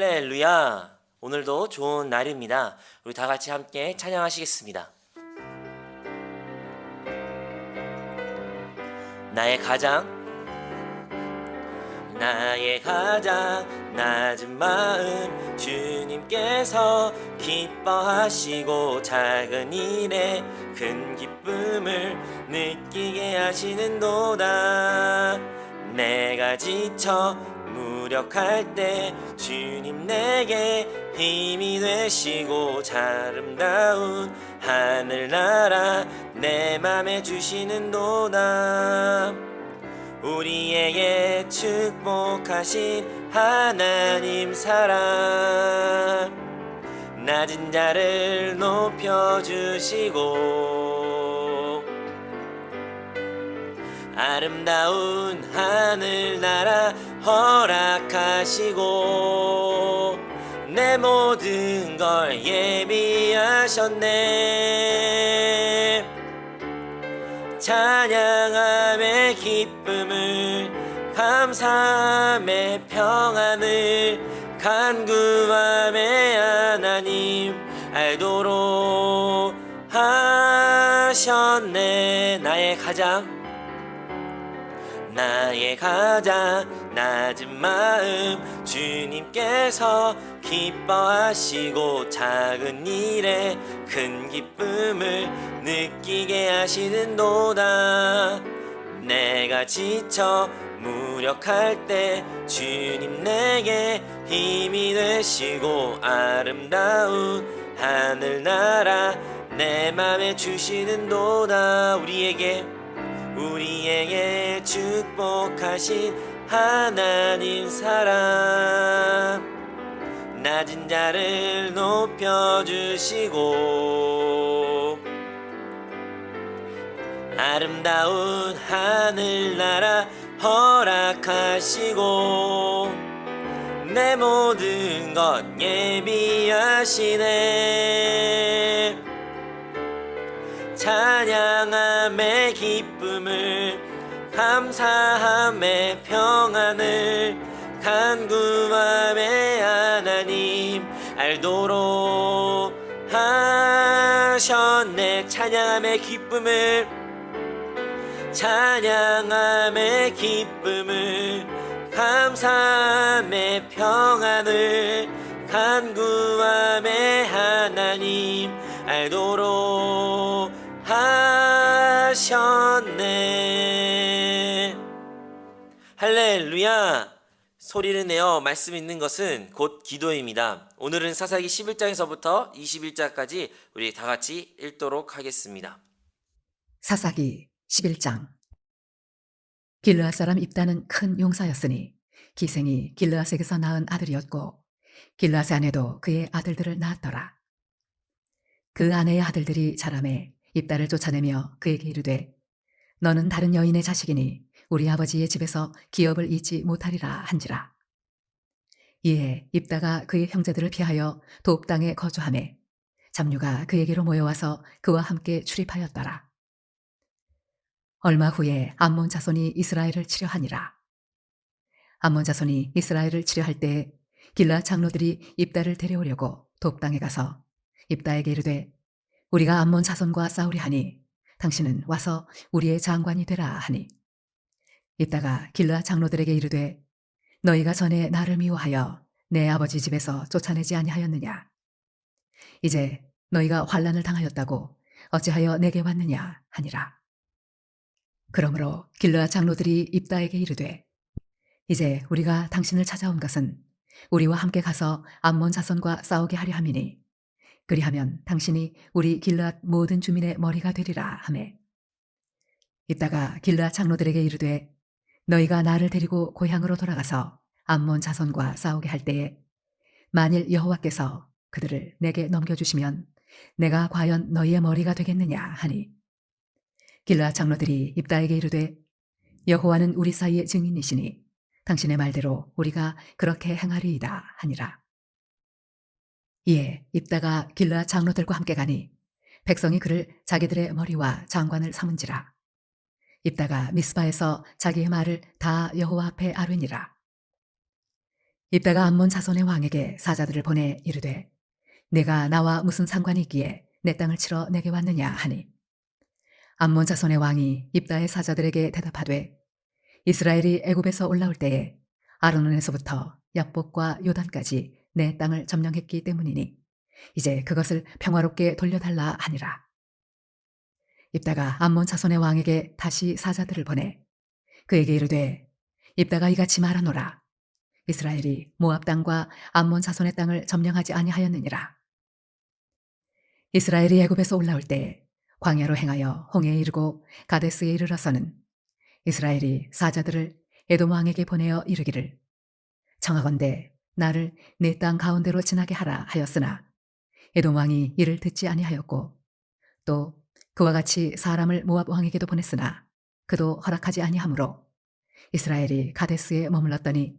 할렐루야! 오늘도 좋은 날입니다. 우리 다 같이 함께 찬양하시겠습니다. 나의 가장 낮은 마음 주님께서 기뻐하시고 작은 일에 큰 기쁨을 느끼게 하시는도다. 내가 지쳐 무력할 때 주님 내게 힘이 되시고 아름다운 하늘나라 내 맘에 주시는도다. 우리에게 축복하신 하나님 사랑 낮은 자를 높여주시고 아름다운 하늘나라 허락하시고 내 모든 걸 예비하셨네. 찬양함의 기쁨을 감사함의 평안을 간구함의 하나님 알도록 하셨네. 나의 가장 낮은 마음 주님께서 기뻐하시고 작은 일에 큰 기쁨을 느끼게 하시는도다. 내가 지쳐 무력할 때 주님 내게 힘이 되시고 아름다운 하늘나라 내 맘에 주시는도다. 우리에게 축복하신 하나님 사랑 낮은 자를 높여주시고 아름다운 하늘나라 허락하시고 내 모든 것 예비하시네. 찬양함의 기쁨을 감사함의 평안을 간구함의 하나님 알도록 하셨네. 찬양함의 기쁨을 감사함의 평안을 간구함의 하나님 알도록 하셨네. 할렐루야! 소리를 내어 말씀 읽는 것은 곧 기도입니다. 오늘은 사사기 11장에서부터 21장까지 우리 다 같이 읽도록 하겠습니다. 사사기 11장. 길르앗 사람 입다는 큰 용사였으니 기생이 길르앗에게서 낳은 아들이었고 길르앗의 아내도 그의 아들들을 낳았더라. 그 아내의 아들들이 자라매 입다를 쫓아내며 그에게 이르되 너는 다른 여인의 자식이니 우리 아버지의 집에서 기업을 잊지 못하리라 한지라. 이에 입다가 그의 형제들을 피하여 돕 땅에 거주하매 잡류가 그에게로 모여와서 그와 함께 출입하였더라. 얼마 후에 암몬 자손이 이스라엘을 치려하니라. 암몬 자손이 이스라엘을 치려할 때에 길르앗 장로들이 입다를 데려오려고 돕 땅에 가서 입다에게 이르되 우리가 암몬 자손과 싸우려 하니 당신은 와서 우리의 장관이 되라 하니 입다가 길르앗 장로들에게 이르되 너희가 전에 나를 미워하여 내 아버지 집에서 쫓아내지 아니하였느냐. 이제 너희가 환난을 당하였다고 어찌하여 내게 왔느냐 하니라. 그러므로 길르앗 장로들이 입다에게 이르되 이제 우리가 당신을 찾아온 것은 우리와 함께 가서 암몬 자손과 싸우게 하려 함이니 그리하면 당신이 우리 길르앗 모든 주민의 머리가 되리라 하매 입다가 길르앗 장로들에게 이르되 너희가 나를 데리고 고향으로 돌아가서 암몬 자손과 싸우게 할 때에 만일 여호와께서 그들을 내게 넘겨주시면 내가 과연 너희의 머리가 되겠느냐 하니 길르앗 장로들이 입다에게 이르되 여호와는 우리 사이의 증인이시니 당신의 말대로 우리가 그렇게 행하리이다 하니라. 이에 입다가 길르앗 장로들과 함께 가니 백성이 그를 자기들의 머리와 장관을 삼은지라. 입다가 미스바에서 자기의 말을 다 여호와 앞에 아뢰니라. 입다가 암몬 자손의 왕에게 사자들을 보내 이르되 내가 나와 무슨 상관이 있기에 내 땅을 치러 내게 왔느냐 하니 암몬 자손의 왕이 입다의 사자들에게 대답하되 이스라엘이 애굽에서 올라올 때에 아르논에서부터 야복과 요단까지 내 땅을 점령했기 때문이니 이제 그것을 평화롭게 돌려달라 하니라. 입다가 암몬 자손의 왕에게 다시 사자들을 보내 그에게 이르되 입다가 이같이 말하노라. 이스라엘이 모압 땅과 암몬 자손의 땅을 점령하지 아니하였느니라. 이스라엘이 애굽에서 올라올 때 광야로 행하여 홍해에 이르고 가데스에 이르러서는 이스라엘이 사자들을 에돔 왕에게 보내어 이르기를 청하건대 나를 내 땅 가운데로 지나게 하라 하였으나 에돔 왕이 이를 듣지 아니하였고 또 그와 같이 사람을 모압 왕에게도 보냈으나 그도 허락하지 아니하므로 이스라엘이 가데스에 머물렀더니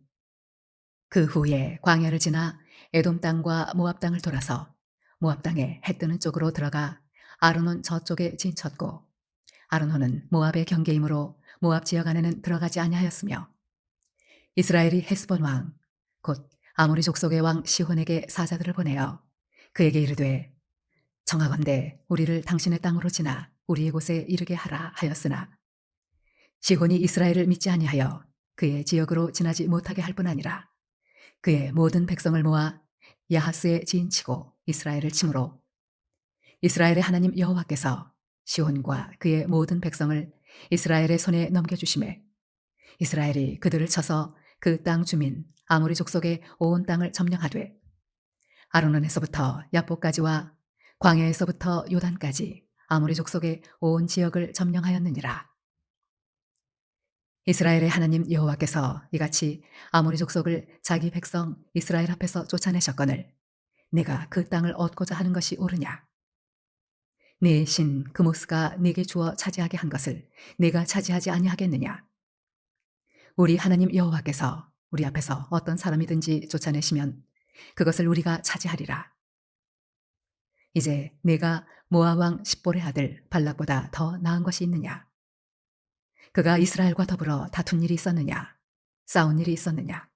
그 후에 광야를 지나 에돔 땅과 모압 땅을 돌아서 모압 땅에 해 뜨는 쪽으로 들어가 아르논 저쪽에 진쳤고 아르논은 모압의 경계이므로 모압 지역 안에는 들어가지 아니하였으며 이스라엘이 헤스본 왕 곧 아모리 족속의 왕 시혼에게 사자들을 보내어 그에게 이르되 청하건대 우리를 당신의 땅으로 지나 우리의 곳에 이르게 하라 하였으나 시혼이 이스라엘을 믿지 아니하여 그의 지역으로 지나지 못하게 할 뿐 아니라 그의 모든 백성을 모아 야하스에 지인치고 이스라엘을 치므로 이스라엘의 하나님 여호와께서 시혼과 그의 모든 백성을 이스라엘의 손에 넘겨주심에 이스라엘이 그들을 쳐서 그 땅 주민 아모리 족속의 온 땅을 점령하되 아르논에서부터 야복까지와 광야에서부터 요단까지 아모리 족속의 온 지역을 점령하였느니라. 이스라엘의 하나님 여호와께서 이같이 아모리 족속을 자기 백성 이스라엘 앞에서 쫓아내셨거늘 내가 그 땅을 얻고자 하는 것이 옳으냐? 네 신 그모스가 네게 주어 차지하게 한 것을 네가 차지하지 아니하겠느냐? 우리 하나님 여호와께서 우리 앞에서 어떤 사람이든지 쫓아내시면 그것을 우리가 차지하리라. 이제 내가 모압 왕 십볼의 아들 발락보다 더 나은 것이 있느냐? 그가 이스라엘과 더불어 다툰 일이 있었느냐? 싸운 일이 있었느냐?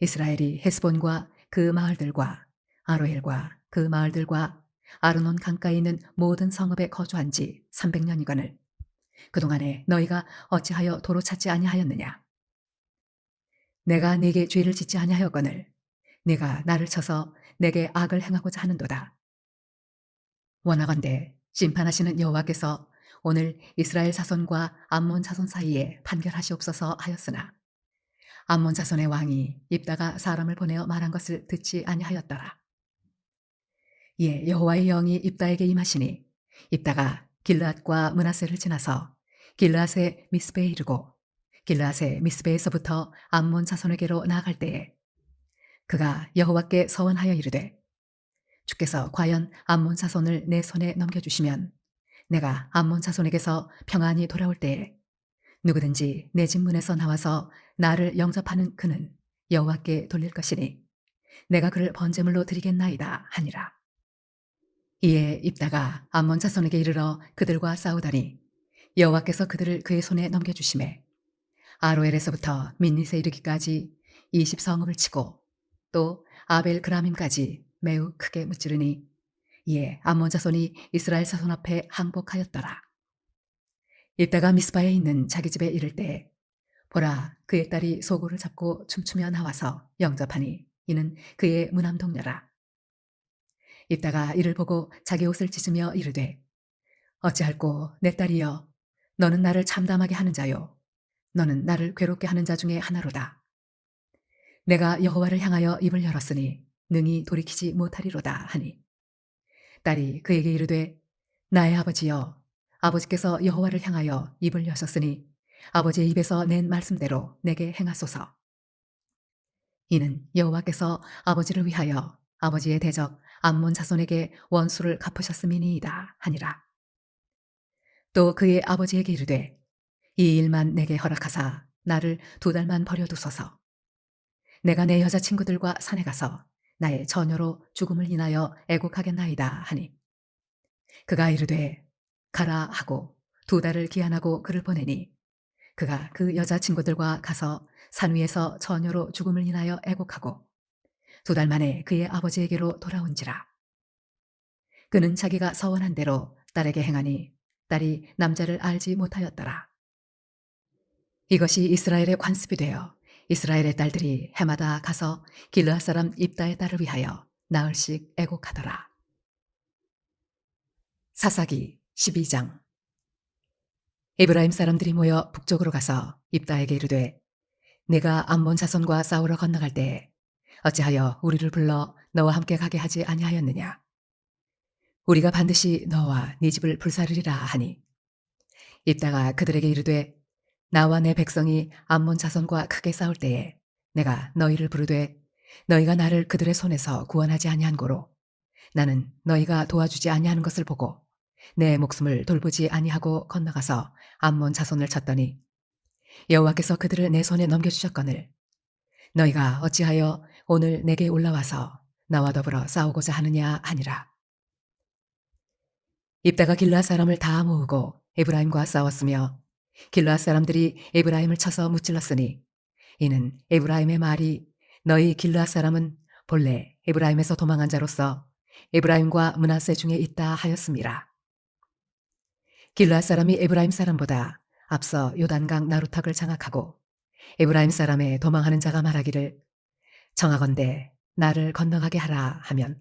이스라엘이 헤스본과 그 마을들과 아로엘과 그 마을들과 아르논 강가에 있는 모든 성읍에 거주한 지 300년이거늘 그동안에 너희가 어찌하여 도로 찾지 아니하였느냐? 내가 네게 죄를 짓지 아니하였거늘 네가 나를 쳐서 내게 악을 행하고자 하는도다. 원하건대 심판하시는 여호와께서 오늘 이스라엘 자손과 암몬 자손 사이에 판결하시옵소서 하였으나 암몬 자손의 왕이 입다가 사람을 보내어 말한 것을 듣지 아니하였더라. 이에 여호와의 영이 입다에게 임하시니 입다가 길르앗과 므낫세를 지나서 길르앗의 미스베에 이르고 길르앗의 미스베에서부터 암몬 자손에게로 나아갈 때에 그가 여호와께 서원하여 이르되 주께서 과연 암몬 자손을 내 손에 넘겨주시면 내가 암몬 자손에게서 평안히 돌아올 때에 누구든지 내 집 문에서 나와서 나를 영접하는 그는 여호와께 돌릴 것이니 내가 그를 번제물로 드리겠나이다 하니라. 이에 입다가 암몬 자손에게 이르러 그들과 싸우더니 여호와께서 그들을 그의 손에 넘겨주심에 아로엘에서부터 민닛에 이르기까지 20성읍을 치고 또 아벨 그라밈까지 매우 크게 무찌르니 이에 암몬 자손이 이스라엘 자손 앞에 항복하였더라. 입다가 미스바에 있는 자기 집에 이를 때 보라 그의 딸이 소고를 잡고 춤추며 나와서 영접하니 이는 그의 무남 동료라. 입다가 이를 보고 자기 옷을 찢으며 이르되 어찌할꼬 내 딸이여 너는 나를 참담하게 하는 자요 너는 나를 괴롭게 하는 자 중에 하나로다. 내가 여호와를 향하여 입을 열었으니 능히 돌이키지 못하리로다 하니 딸이 그에게 이르되 나의 아버지여 아버지께서 여호와를 향하여 입을 여셨으니 아버지의 입에서 낸 말씀대로 내게 행하소서. 이는 여호와께서 아버지를 위하여 아버지의 대적 암몬 자손에게 원수를 갚으셨음이니이다 하니라. 또 그의 아버지에게 이르되 이 일만 내게 허락하사 나를 2달만 버려두소서. 내가 내 여자친구들과 산에 가서 나의 처녀로 죽음을 인하여 애곡하겠나이다 하니 그가 이르되 가라 하고 2달을 기한하고 그를 보내니 그가 그 여자 친구들과 가서 산 위에서 처녀로 죽음을 인하여 애곡하고 2달 만에 그의 아버지에게로 돌아온지라. 그는 자기가 서원한 대로 딸에게 행하니 딸이 남자를 알지 못하였더라. 이것이 이스라엘의 관습이 되어 이스라엘의 딸들이 해마다 가서 길르앗 사람 입다의 딸을 위하여 나흘씩 애곡하더라. 사사기 12장. 에브라임 사람들이 모여 북쪽으로 가서 입다에게 이르되 내가 암몬 자손과 싸우러 건너갈 때에 어찌하여 우리를 불러 너와 함께 가게 하지 아니하였느냐. 우리가 반드시 너와 네 집을 불사르리라 하니 입다가 그들에게 이르되 나와 내 백성이 암몬 자손과 크게 싸울 때에 내가 너희를 부르되 너희가 나를 그들의 손에서 구원하지 아니한 고로 나는 너희가 도와주지 아니하는 것을 보고 내 목숨을 돌보지 아니하고 건너가서 암몬 자손을 쳤더니 여호와께서 그들을 내 손에 넘겨주셨거늘 너희가 어찌하여 오늘 내게 올라와서 나와 더불어 싸우고자 하느냐 하니라. 입다가 길르앗 사람을 다 모으고 에브라임과 싸웠으며 길르앗 사람들이 에브라임을 쳐서 무찔렀으니 이는 에브라임의 말이 너희 길르앗 사람은 본래 에브라임에서 도망한 자로서 에브라임과 므낫세 중에 있다 하였음이라. 길르앗 사람이 에브라임 사람보다 앞서 요단강 나루탁을 장악하고 에브라임 사람의 도망하는 자가 말하기를 청하건대 나를 건너가게 하라 하면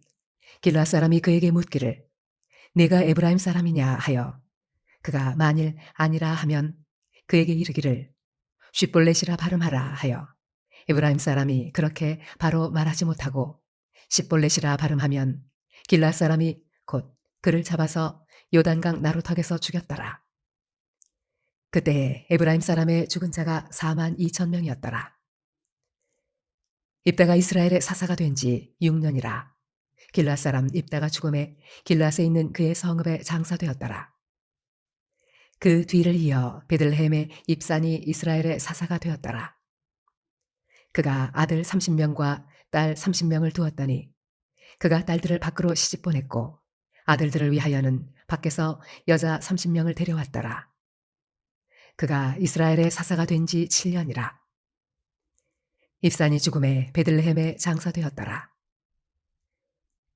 길르앗 사람이 그에게 묻기를 네가 에브라임 사람이냐 하여 그가 만일 아니라 하면 그에게 이르기를 쉿볼렛이라 발음하라 하여 에브라임 사람이 그렇게 바로 말하지 못하고 십볼렛이라 발음하면 길르앗 사람이 곧 그를 잡아서 요단강 나루턱에서 죽였더라. 그때에 에브라임 사람의 죽은 자가 42,000명이었더라. 입다가 이스라엘의 사사가 된 지 6년이라. 길르앗 사람 입다가 죽음에 길르앗에 있는 그의 성읍에 장사되었더라. 그 뒤를 이어 베들레헴의 입산이 이스라엘의 사사가 되었더라. 그가 아들 30명과 딸 30명을 두었더니 그가 딸들을 밖으로 시집 보냈고 아들들을 위하여는 밖에서 여자 30명을 데려왔더라. 그가 이스라엘의 사사가 된 지 7년이라. 입산이 죽음에 베들레헴에 장사되었더라.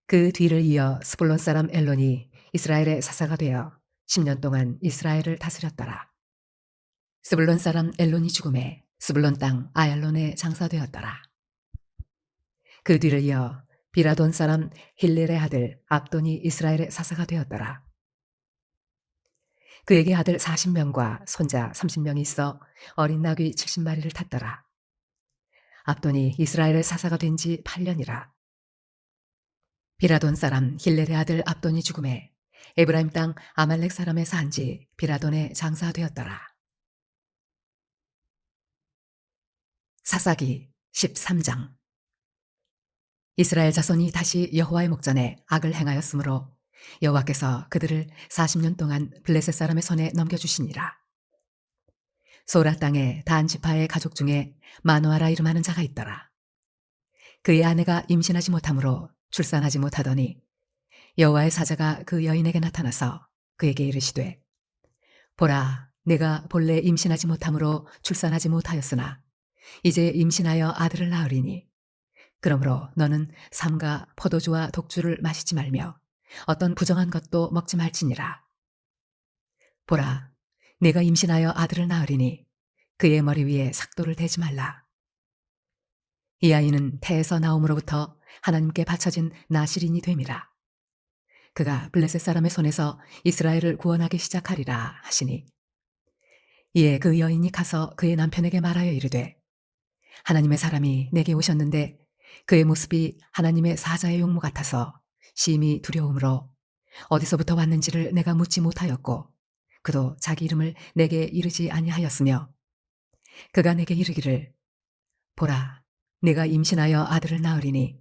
그 뒤를 이어 스불론 사람 엘론이 이스라엘의 사사가 되어 10년 동안 이스라엘을 다스렸더라. 스불론 사람 엘론이 죽음에 스불론 땅 아얄론에 장사되었더라. 그 뒤를 이어 비라돈 사람 힐렐의 아들 압돈이 이스라엘의 사사가 되었더라. 그에게 아들 40명과 손자 30명이 있어 어린 나귀 70마리를 탔더라. 압돈이 이스라엘의 사사가 된 지 8년이라. 비라돈 사람 힐렐의 아들 압돈이 죽음에 에브라임 땅 아말렉 사람의 산지 비라돈에 장사되었더라. 사사기 13장. 이스라엘 자손이 다시 여호와의 목전에 악을 행하였으므로 여호와께서 그들을 40년 동안 블레셋 사람의 손에 넘겨주시니라. 소라 땅에 단 지파의 가족 중에 마노아라 이름하는 자가 있더라. 그의 아내가 임신하지 못하므로 출산하지 못하더니 여호와의 사자가 그 여인에게 나타나서 그에게 이르시되 보라 내가 본래 임신하지 못하므로 출산하지 못하였으나 이제 임신하여 아들을 낳으리니 그러므로 너는 삼가 포도주와 독주를 마시지 말며 어떤 부정한 것도 먹지 말지니라. 보라 내가 임신하여 아들을 낳으리니 그의 머리 위에 삭도를 대지 말라. 이 아이는 태에서 나옴으로부터 하나님께 바쳐진 나실인이 됨이라. 그가 블레셋 사람의 손에서 이스라엘을 구원하기 시작하리라 하시니 이에 그 여인이 가서 그의 남편에게 말하여 이르되 하나님의 사람이 내게 오셨는데 그의 모습이 하나님의 사자의 용모 같아서 심히 두려움으로 어디서부터 왔는지를 내가 묻지 못하였고 그도 자기 이름을 내게 이르지 아니하였으며 그가 내게 이르기를 보라 내가 임신하여 아들을 낳으리니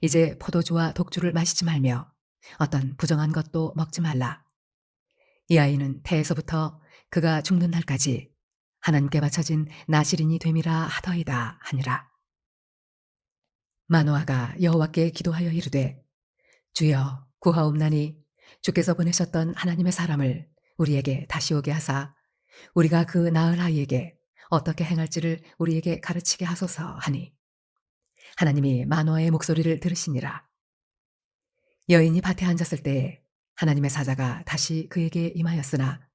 이제 포도주와 독주를 마시지 말며 어떤 부정한 것도 먹지 말라. 이 아이는 태에서부터 그가 죽는 날까지 하나님께 바쳐진 나실인이 됨이라 하더이다 하니라. 마노아가 여호와께 기도하여 이르되 주여 구하옵나니 주께서 보내셨던 하나님의 사람을 우리에게 다시 오게 하사 우리가 그 낳을 아이에게 어떻게 행할지를 우리에게 가르치게 하소서 하니 하나님이 마노아의 목소리를 들으시니라. 여인이 밭에 앉았을 때에 하나님의 사자가 다시 그에게 임하였으나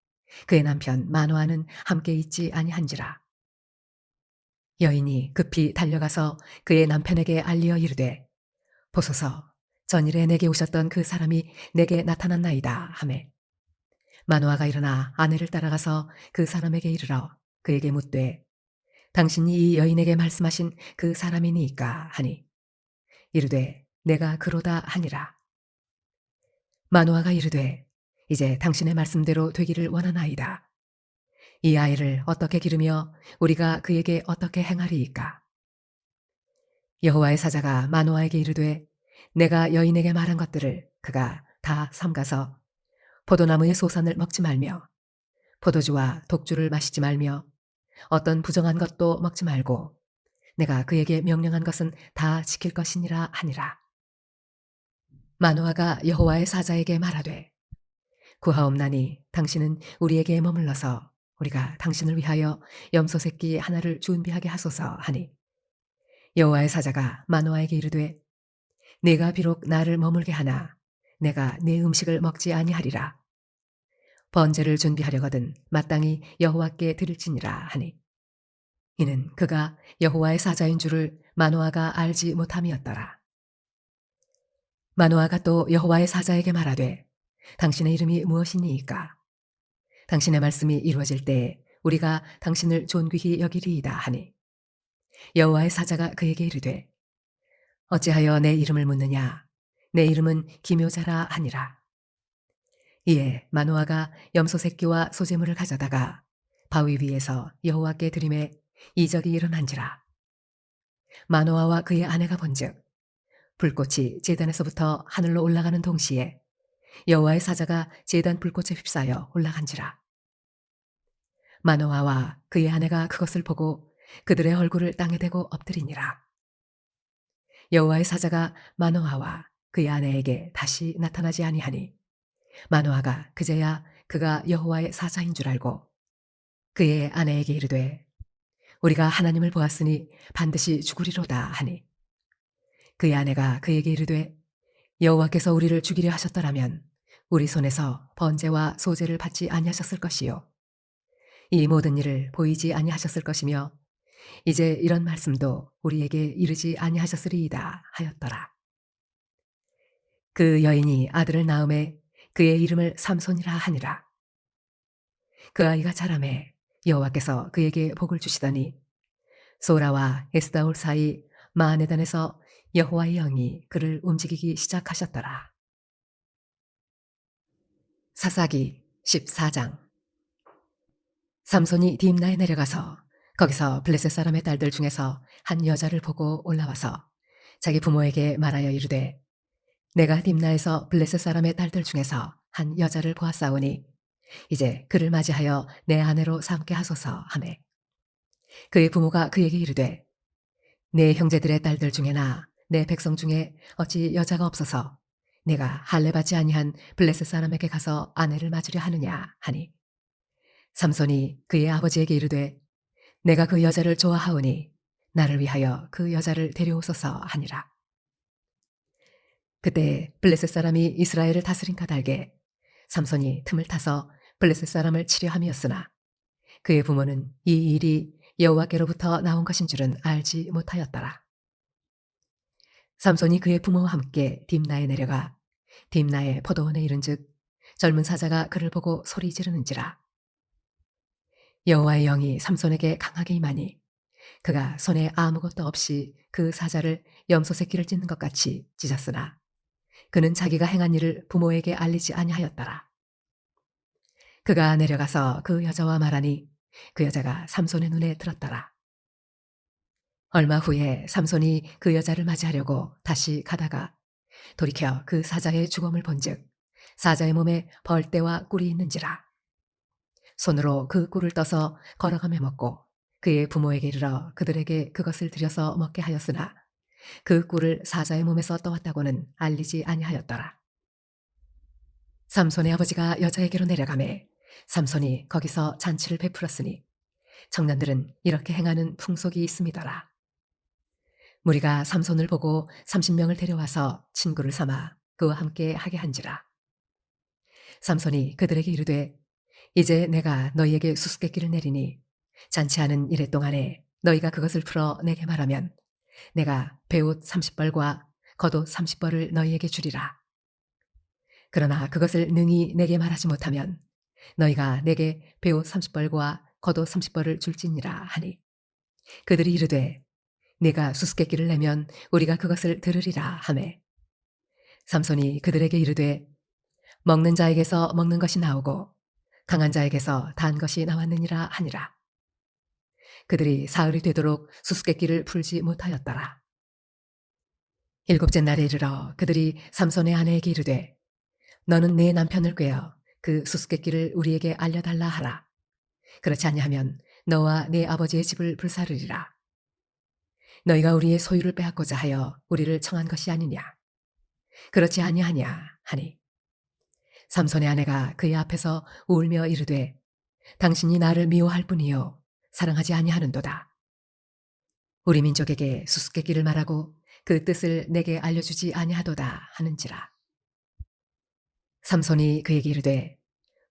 그의 남편 마노아는 함께 있지 아니한지라. 여인이 급히 달려가서 그의 남편에게 알리어 이르되 보소서 전일에 내게 오셨던 그 사람이 내게 나타났나이다 하매 마노아가 일어나 아내를 따라가서 그 사람에게 이르러 그에게 묻되 당신이 이 여인에게 말씀하신 그 사람이니까 하니 이르되 내가 그로다 하니라. 마노아가 이르되 이제 당신의 말씀대로 되기를 원하나이다. 이 아이를 어떻게 기르며 우리가 그에게 어떻게 행하리이까. 여호와의 사자가 마노아에게 이르되 내가 여인에게 말한 것들을 그가 다 삼가서 포도나무의 소산을 먹지 말며 포도주와 독주를 마시지 말며 어떤 부정한 것도 먹지 말고 내가 그에게 명령한 것은 다 지킬 것이니라 하니라. 마노아가 여호와의 사자에게 말하되 구하옵나니 당신은 우리에게 머물러서 우리가 당신을 위하여 염소 새끼 하나를 준비하게 하소서 하니 여호와의 사자가 마노아에게 이르되 네가 비록 나를 머물게 하나 내가 네 음식을 먹지 아니하리라. 번제를 준비하려거든 마땅히 여호와께 드릴지니라 하니 이는 그가 여호와의 사자인 줄을 마노아가 알지 못함이었더라. 마노아가 또 여호와의 사자에게 말하되 당신의 이름이 무엇이니이까? 당신의 말씀이 이루어질 때에 우리가 당신을 존귀히 여기리이다 하니 여호와의 사자가 그에게 이르되 어찌하여 내 이름을 묻느냐? 내 이름은 기묘자라 하니라. 이에 마노아가 염소 새끼와 소재물을 가져다가 바위 위에서 여호와께 드림에 이적이 일어난지라. 마노아와 그의 아내가 본즉 불꽃이 제단에서부터 하늘로 올라가는 동시에 여호와의 사자가 제단 불꽃에 휩싸여 올라간지라. 마노아와 그의 아내가 그것을 보고 그들의 얼굴을 땅에 대고 엎드리니라. 여호와의 사자가 마노아와 그의 아내에게 다시 나타나지 아니하니 마노아가 그제야 그가 여호와의 사자인 줄 알고 그의 아내에게 이르되 우리가 하나님을 보았으니 반드시 죽으리로다 하니 그의 아내가 그에게 이르되 여호와께서 우리를 죽이려 하셨더라면 우리 손에서 번제와 소제를 받지 아니하셨을 것이요 이 모든 일을 보이지 아니하셨을 것이며 이제 이런 말씀도 우리에게 이르지 아니하셨으리이다 하였더라. 그 여인이 아들을 낳음에 그의 이름을 삼손이라 하니라. 그 아이가 자라매 여호와께서 그에게 복을 주시더니 소라와 에스다올 사이 마하네단에서 여호와의 영이 그를 움직이기 시작하셨더라. 사사기 14장. 삼손이 딥나에 내려가서 거기서 블레셋 사람의 딸들 중에서 한 여자를 보고 올라와서 자기 부모에게 말하여 이르되 내가 딥나에서 블레셋 사람의 딸들 중에서 한 여자를 보았사오니 이제 그를 맞이하여 내 아내로 삼게 하소서 하매 그의 부모가 그에게 이르되 내 형제들의 딸들 중에나 내 백성 중에 어찌 여자가 없어서 내가 할례받지 아니한 블레셋 사람에게 가서 아내를 맞으려 하느냐 하니 삼손이 그의 아버지에게 이르되 내가 그 여자를 좋아하오니 나를 위하여 그 여자를 데려오소서 하니라. 그때 블레셋 사람이 이스라엘을 다스린 까닭에 삼손이 틈을 타서 블레셋 사람을 치려 함이었으나 그의 부모는 이 일이 여호와께로부터 나온 것인 줄은 알지 못하였더라. 삼손이 그의 부모와 함께 딥나에 내려가 딥나의 포도원에 이른즉 젊은 사자가 그를 보고 소리 지르는지라. 여호와의 영이 삼손에게 강하게 임하니 그가 손에 아무것도 없이 그 사자를 염소 새끼를 찢는 것 같이 찢었으나 그는 자기가 행한 일을 부모에게 알리지 아니하였더라. 그가 내려가서 그 여자와 말하니 그 여자가 삼손의 눈에 들었더라. 얼마 후에 삼손이 그 여자를 맞이하려고 다시 가다가 돌이켜 그 사자의 죽음을 본즉 사자의 몸에 벌떼와 꿀이 있는지라. 손으로 그 꿀을 떠서 걸어가며 먹고 그의 부모에게 이르러 그들에게 그것을 들여서 먹게 하였으나 그 꿀을 사자의 몸에서 떠왔다고는 알리지 아니하였더라. 삼손의 아버지가 여자에게로 내려가매 삼손이 거기서 잔치를 베풀었으니 청년들은 이렇게 행하는 풍속이 있음이더라. 무리가 삼손을 보고 30명을 데려와서 친구를 삼아 그와 함께 하게 한지라. 삼손이 그들에게 이르되 이제 내가 너희에게 수수께끼를 내리니 잔치하는 이래 동안에 너희가 그것을 풀어 내게 말하면 내가 베옷 30벌과 겉옷 30벌을 너희에게 주리라. 그러나 그것을 능히 내게 말하지 못하면 너희가 내게 베옷 30벌과 겉옷 30벌을 줄지니라 하니 그들이 이르되 네가 수수께끼를 내면 우리가 그것을 들으리라 하매 삼손이 그들에게 이르되 먹는 자에게서 먹는 것이 나오고 강한 자에게서 단 것이 나왔느니라 하니라. 그들이 사흘이 되도록 수수께끼를 풀지 못하였더라. 일곱째 날에 이르러 그들이 삼손의 아내에게 이르되 너는 네 남편을 꾀어 그 수수께끼를 우리에게 알려달라 하라. 그렇지 아니하면 너와 네 아버지의 집을 불사르리라. 너희가 우리의 소유를 빼앗고자 하여 우리를 청한 것이 아니냐. 그렇지 아니하냐 하니 삼손의 아내가 그의 앞에서 울며 이르되 당신이 나를 미워할 뿐이요 사랑하지 아니하는도다. 우리 민족에게 수수께끼를 말하고 그 뜻을 내게 알려주지 아니하도다 하는지라. 삼손이 그에게 이르되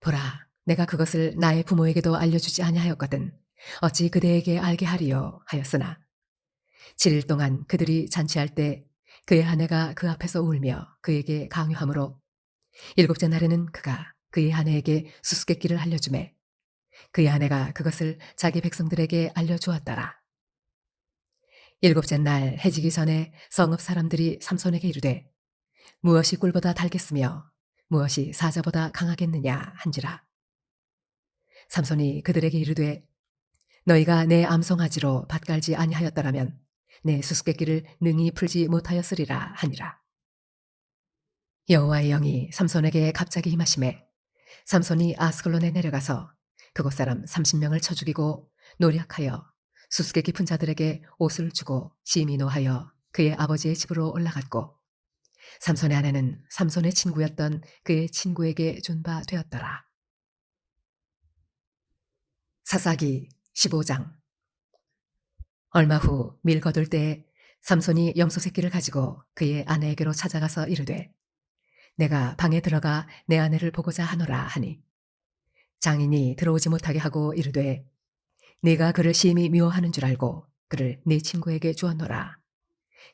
보라 내가 그것을 나의 부모에게도 알려주지 아니하였거든 어찌 그대에게 알게 하리요 하였으나 7일 동안 그들이 잔치할 때 그의 아내가 그 앞에서 울며 그에게 강요하므로 일곱째 날에는 그가 그의 아내에게 수수께끼를 알려주매 그의 아내가 그것을 자기 백성들에게 알려주었더라. 일곱째 날 해지기 전에 성읍 사람들이 삼손에게 이르되 무엇이 꿀보다 달겠으며 무엇이 사자보다 강하겠느냐 한지라. 삼손이 그들에게 이르되 너희가 내 암송아지로 밭갈지 아니하였더라면 내 수수께끼를 능히 풀지 못하였으리라 하니라. 여호와의 영이 삼손에게 갑자기 임하심에 삼손이 아스글론에 내려가서 그곳 사람 30명을 쳐 죽이고 노력하여 수수께끼 푼 자들에게 옷을 주고 심히 노하여 그의 아버지의 집으로 올라갔고 삼손의 아내는 삼손의 친구였던 그의 친구에게 준 바 되었더라. 사사기 15장. 얼마 후 밀 거둘 때에 삼손이 염소 새끼를 가지고 그의 아내에게로 찾아가서 이르되 내가 방에 들어가 내 아내를 보고자 하노라 하니 장인이 들어오지 못하게 하고 이르되 네가 그를 심히 미워하는 줄 알고 그를 네 친구에게 주었노라.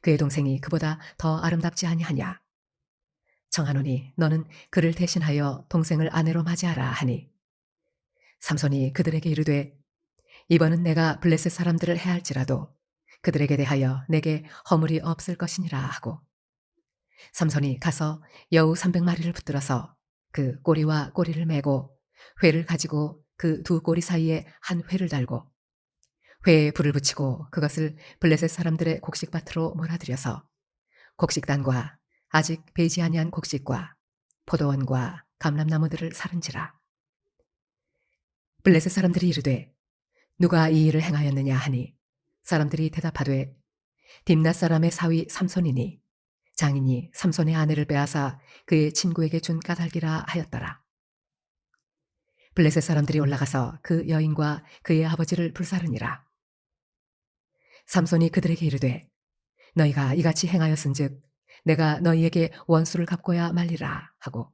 그의 동생이 그보다 더 아름답지 아니하냐. 청하노니 너는 그를 대신하여 동생을 아내로 맞이하라 하니 삼손이 그들에게 이르되 이번은 내가 블레셋 사람들을 해할지라도 그들에게 대하여 내게 허물이 없을 것이니라 하고 삼손이 가서 여우 300마리를 붙들어서 그 꼬리와 꼬리를 메고 회를 가지고 그 두 꼬리 사이에 한 회를 달고 회에 불을 붙이고 그것을 블레셋 사람들의 곡식밭으로 몰아들여서 곡식단과 아직 배지 아니한 곡식과 포도원과 감람나무들을 사른지라. 블레셋 사람들이 이르되 누가 이 일을 행하였느냐 하니 사람들이 대답하되 딥낫 사람의 사위 삼손이니 장인이 삼손의 아내를 빼앗아 그의 친구에게 준 까닭이라 하였더라. 블레셋 사람들이 올라가서 그 여인과 그의 아버지를 불사르니라. 삼손이 그들에게 이르되 너희가 이같이 행하였은즉 내가 너희에게 원수를 갚고야 말리라 하고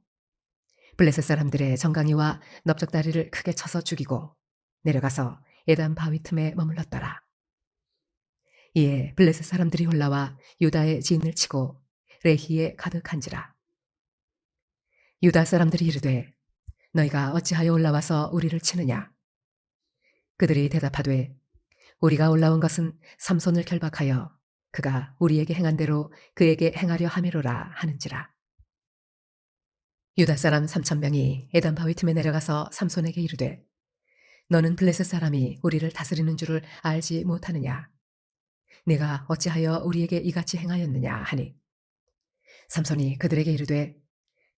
블레셋 사람들의 정강이와 넓적다리를 크게 쳐서 죽이고 내려가서 에단 바위 틈에 머물렀더라. 이에 블레셋 사람들이 올라와 유다의 진을 치고 레히에 가득한지라. 유다 사람들이 이르되 너희가 어찌하여 올라와서 우리를 치느냐. 그들이 대답하되 우리가 올라온 것은 삼손을 결박하여 그가 우리에게 행한 대로 그에게 행하려 함이로라 하는지라. 유다 사람 3,000명이 에단 바위 틈에 내려가서 삼손에게 이르되 너는 블레셋 사람이 우리를 다스리는 줄을 알지 못하느냐. 네가 어찌하여 우리에게 이같이 행하였느냐 하니 삼손이 그들에게 이르되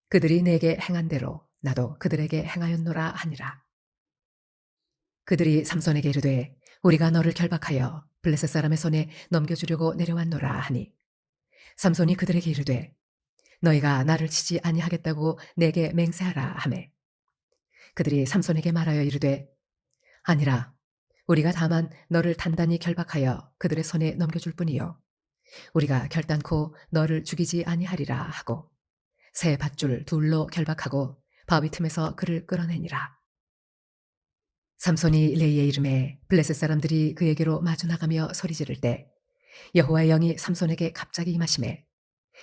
그들이 내게 행한 대로 나도 그들에게 행하였노라 하니라. 그들이 삼손에게 이르되 우리가 너를 결박하여 블레셋 사람의 손에 넘겨주려고 내려왔노라 하니 삼손이 그들에게 이르되 너희가 나를 치지 아니하겠다고 내게 맹세하라 하매 그들이 삼손에게 말하여 이르되 아니라 우리가 다만 너를 단단히 결박하여 그들의 손에 넘겨줄 뿐이요 우리가 결단코 너를 죽이지 아니하리라 하고 새 밧줄 둘로 결박하고 바위 틈에서 그를 끌어내니라. 삼손이 레이의 이름에 블레셋 사람들이 그에게로 마주 나가며 소리 지를 때 여호와의 영이 삼손에게 갑자기 임하심에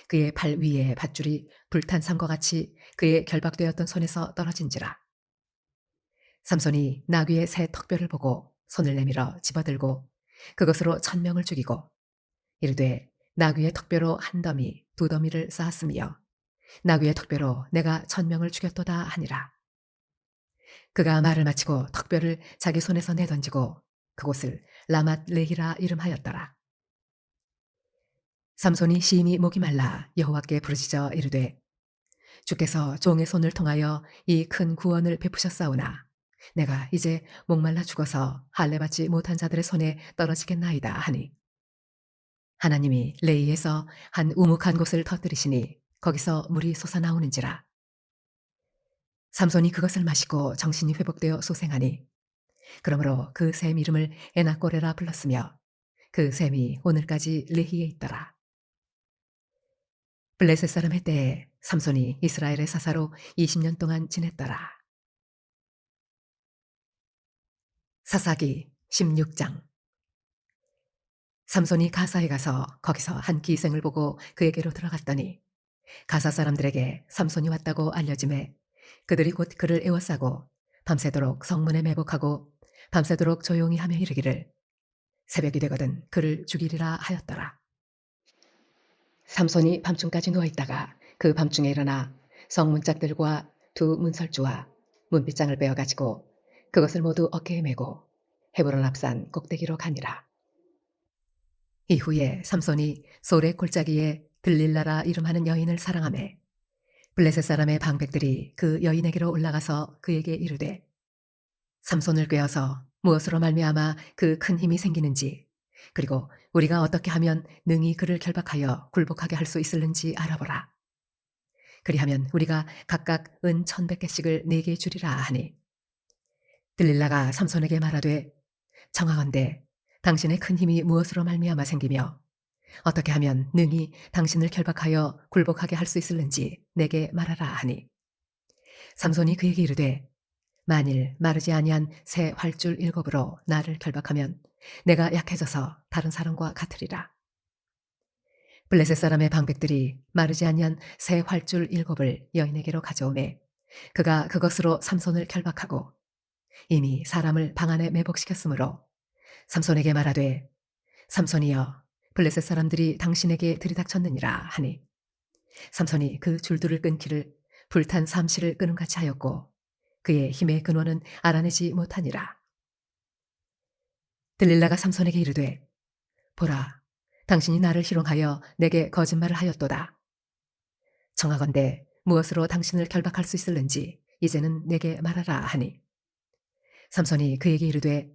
그의 발 위에 밧줄이 불탄 삼과 같이 그의 결박되었던 손에서 떨어진지라. 삼손이 나귀의 새 턱뼈를 보고 손을 내밀어 집어들고 그것으로 1000명을 죽이고 이르되 나귀의 턱뼈로 한 더미 두 더미를 쌓았으며 나귀의 턱뼈로 내가 1000명을 죽였도다 하니라. 그가 말을 마치고 턱뼈를 자기 손에서 내던지고 그곳을 라맛 레히라 이름하였더라. 삼손이 심히 목이 말라 여호와께 부르짖어 이르되 주께서 종의 손을 통하여 이 큰 구원을 베푸셨사오나 내가 이제 목말라 죽어서 할례 받지 못한 자들의 손에 떨어지겠나이다 하니 하나님이 레이에서 한 우묵한 곳을 터뜨리시니 거기서 물이 솟아나오는지라. 삼손이 그것을 마시고 정신이 회복되어 소생하니 그러므로 그 샘 이름을 에나꼬레라 불렀으며 그 샘이 오늘까지 레히에 있더라. 블레셋 사람 해때에 삼손이 이스라엘의 사사로 20년 동안 지냈더라. 사사기 16장. 삼손이 가사에 가서 거기서 한 기생을 보고 그에게로 들어갔더니 가사 사람들에게 삼손이 왔다고 알려짐에 그들이 곧 그를 에워싸고 밤새도록 성문에 매복하고 밤새도록 조용히 하며 이르기를 새벽이 되거든 그를 죽이리라 하였더라. 삼손이 밤중까지 누워있다가 그 밤중에 일어나 성문짝들과 두 문설주와 문빗장을 빼어가지고 그것을 모두 어깨에 메고 헤브론 앞산 꼭대기로 가니라. 이후에 삼손이 소레 골짜기에 들릴라라 이름하는 여인을 사랑하매 블레셋 사람의 방백들이 그 여인에게로 올라가서 그에게 이르되 삼손을 꾀어서 무엇으로 말미암아 그 큰 힘이 생기는지 그리고 우리가 어떻게 하면 능히 그를 결박하여 굴복하게 할 수 있을는지 알아보라. 그리하면 우리가 각각 은 1100개씩을 네게 주리라 하니 들릴라가 삼손에게 말하되 청하건대 당신의 큰 힘이 무엇으로 말미암아 생기며 어떻게 하면 능히 당신을 결박하여 굴복하게 할 수 있을는지 내게 말하라 하니 삼손이 그에게 이르되 만일 마르지 아니한 새 활줄 7으로 나를 결박하면 내가 약해져서 다른 사람과 같으리라. 블레셋 사람의 방백들이 마르지 아니한 새 활줄 7을 여인에게로 가져오매 그가 그것으로 삼손을 결박하고 이미 사람을 방 안에 매복시켰으므로 삼손에게 말하되 삼손이여 블레셋 사람들이 당신에게 들이닥쳤느니라 하니 삼손이 그 줄들을 끊기를 불탄 삼시를 끊음같이 하였고 그의 힘의 근원은 알아내지 못하니라. 들릴라가 삼손에게 이르되 보라 당신이 나를 희롱하여 내게 거짓말을 하였도다. 청하건대 무엇으로 당신을 결박할 수 있을는지 이제는 내게 말하라 하니 삼손이 그에게 이르되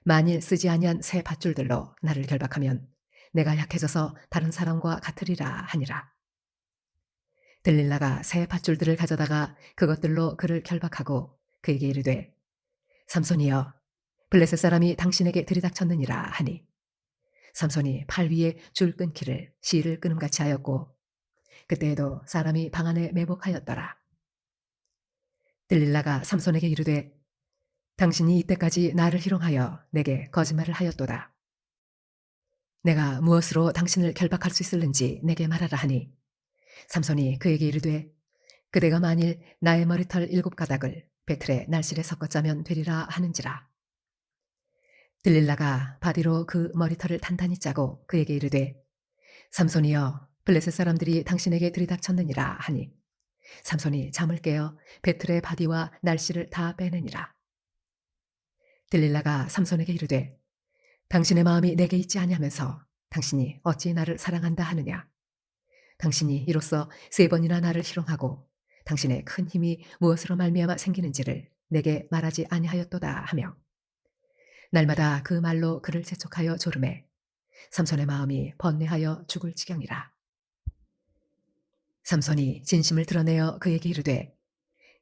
만일 쓰지 아니한 새 밧줄들로 나를 결박하면 내가 약해져서 다른 사람과 같으리라 하니라. 들릴라가 새 밧줄들을 가져다가 그것들로 그를 결박하고 그에게 이르되 삼손이여 블레셋 사람이 당신에게 들이닥쳤느니라 하니 삼손이 팔 위에 줄 끊기를 실을 끊음같이 하였고 그때에도 사람이 방 안에 매복하였더라. 들릴라가 삼손에게 이르되 당신이 이때까지 나를 희롱하여 내게 거짓말을 하였도다. 내가 무엇으로 당신을 결박할 수 있을는지 내게 말하라 하니 삼손이 그에게 이르되 그대가 만일 나의 머리털 7가닥을 배틀에 날실에 섞어 짜면 되리라 하는지라. 들릴라가 바디로 그 머리털을 단단히 짜고 그에게 이르되 삼손이여 블레셋 사람들이 당신에게 들이닥쳤느니라 하니 삼손이 잠을 깨어 배틀의 바디와 날씨를 다 빼내니라. 들릴라가 삼손에게 이르되 당신의 마음이 내게 있지 아니하면서 당신이 어찌 나를 사랑한다 하느냐. 당신이 이로써 3번이나 나를 희롱하고 당신의 큰 힘이 무엇으로 말미암아 생기는지를 내게 말하지 아니하였도다 하며 날마다 그 말로 그를 재촉하여 조르매 삼손의 마음이 번뇌하여 죽을 지경이라. 삼손이 진심을 드러내어 그에게 이르되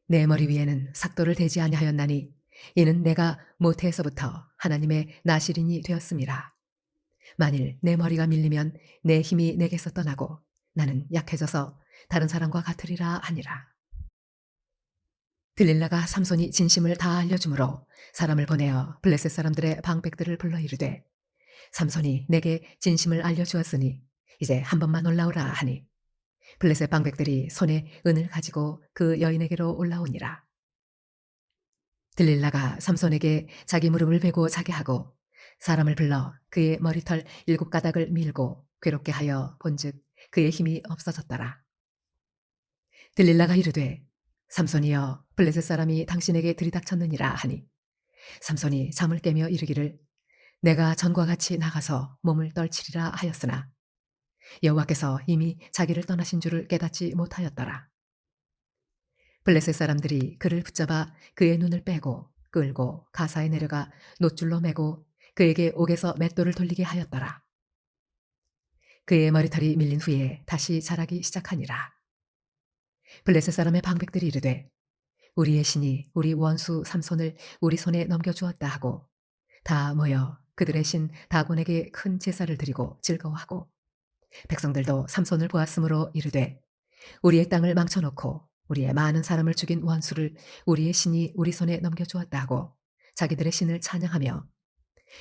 내 머리 위에는 삭도를 대지 아니하였나니 이는 내가 모태에서부터 하나님의 나실인이 되었음이라. 만일 내 머리가 밀리면 내 힘이 내게서 떠나고 나는 약해져서 다른 사람과 같으리라 하니라. 들릴라가 삼손이 진심을 다 알려주므로 사람을 보내어 블레셋 사람들의 방백들을 불러 이르되, 삼손이 내게 진심을 알려주었으니 이제 한 번만 올라오라 하니, 블레셋 방백들이 손에 은을 가지고 그 여인에게로 올라오니라. 들릴라가 삼손에게 자기 무릎을 베고 자게 하고 사람을 불러 그의 머리털 7가닥을 밀고 괴롭게 하여 본즉 그의 힘이 없어졌더라. 들릴라가 이르되, 삼손이여, 블레셋 사람이 당신에게 들이닥쳤느니라 하니, 삼손이 잠을 깨며 이르기를, 내가 전과 같이 나가서 몸을 떨치리라 하였으나 여호와께서 이미 자기를 떠나신 줄을 깨닫지 못하였더라. 블레셋 사람들이 그를 붙잡아 그의 눈을 빼고 끌고 가사에 내려가 놋줄로 매고 그에게 옥에서 맷돌을 돌리게 하였더라. 그의 머리털이 밀린 후에 다시 자라기 시작하니라. 블레셋 사람의 방백들이 이르되, 우리의 신이 우리 원수 삼손을 우리 손에 넘겨주었다 하고 다 모여 그들의 신 다곤에게 큰 제사를 드리고 즐거워하고, 백성들도 삼손을 보았으므로 이르되, 우리의 땅을 망쳐놓고 우리의 많은 사람을 죽인 원수를 우리의 신이 우리 손에 넘겨주었다 하고 자기들의 신을 찬양하며,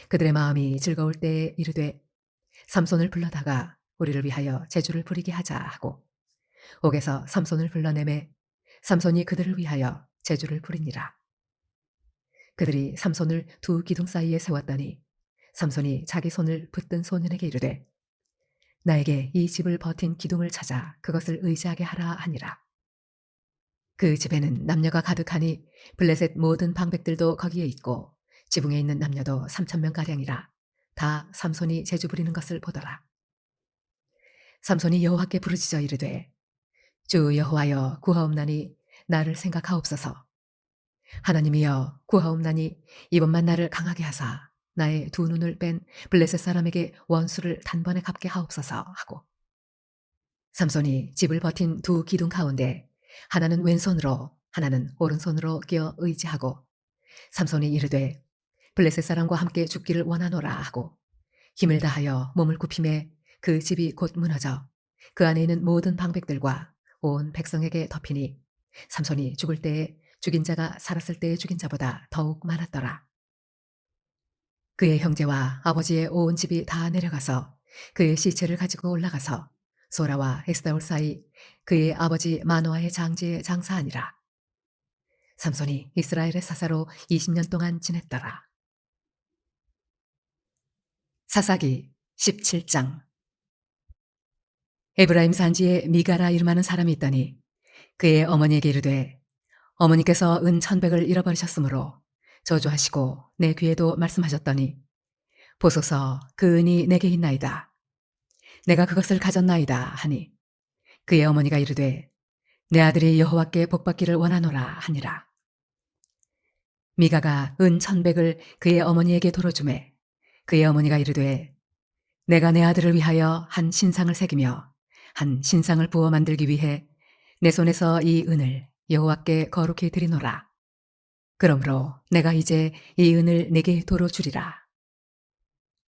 그들의 마음이 즐거울 때에 이르되, 삼손을 불러다가 우리를 위하여 제주를 부리게 하자 하고 옥에서 삼손을 불러내매 삼손이 그들을 위하여 제주를 부리니라. 그들이 삼손을 두 기둥 사이에 세웠더니 삼손이 자기 손을 붙든 소년에게 이르되, 나에게 이 집을 버틴 기둥을 찾아 그것을 의지하게 하라 하니라. 그 집에는 남녀가 가득하니 블레셋 모든 방백들도 거기에 있고 지붕에 있는 남녀도 3,000명가량이라 다 삼손이 제주 부리는 것을 보더라. 삼손이 여호와께 부르짖어 이르되, 주 여호와여, 구하옵나니 나를 생각하옵소서. 하나님이여, 구하옵나니 이번만 나를 강하게 하사 나의 두 눈을 뺀 블레셋 사람에게 원수를 단번에 갚게 하옵소서 하고, 삼손이 집을 버틴 두 기둥 가운데 하나는 왼손으로 하나는 오른손으로 끼어 의지하고, 삼손이 이르되, 블레셋 사람과 함께 죽기를 원하노라 하고 힘을 다하여 몸을 굽힘에 그 집이 곧 무너져 그 안에 있는 모든 방백들과 온 백성에게 덮이니, 삼손이 죽을 때에 죽인 자가 살았을 때에 죽인 자보다 더욱 많았더라. 그의 형제와 아버지의 온 집이 다 내려가서 그의 시체를 가지고 올라가서 소라와 에스다올 사이 그의 아버지 마노아의 장지에 장사하니라. 삼손이 이스라엘의 사사로 20년 동안 지냈더라. 사사기 17장. 에브라임 산지에 미가라 이름하는 사람이 있더니 그의 어머니에게 이르되, 어머니께서 은 1,100을 잃어버리셨으므로 저주하시고 내 귀에도 말씀하셨더니, 보소서, 그 은이 내게 있나이다. 내가 그것을 가졌나이다 하니, 그의 어머니가 이르되, 내 아들이 여호와께 복받기를 원하노라 하니라. 미가가 은 1,100을 그의 어머니에게 돌어주매 그의 어머니가 이르되, 내가 내 아들을 위하여 한 신상을 새기며 한 신상을 부어 만들기 위해 내 손에서 이 은을 여호와께 거룩히 드리노라. 그러므로 내가 이제 이 은을 네게 도로 주리라.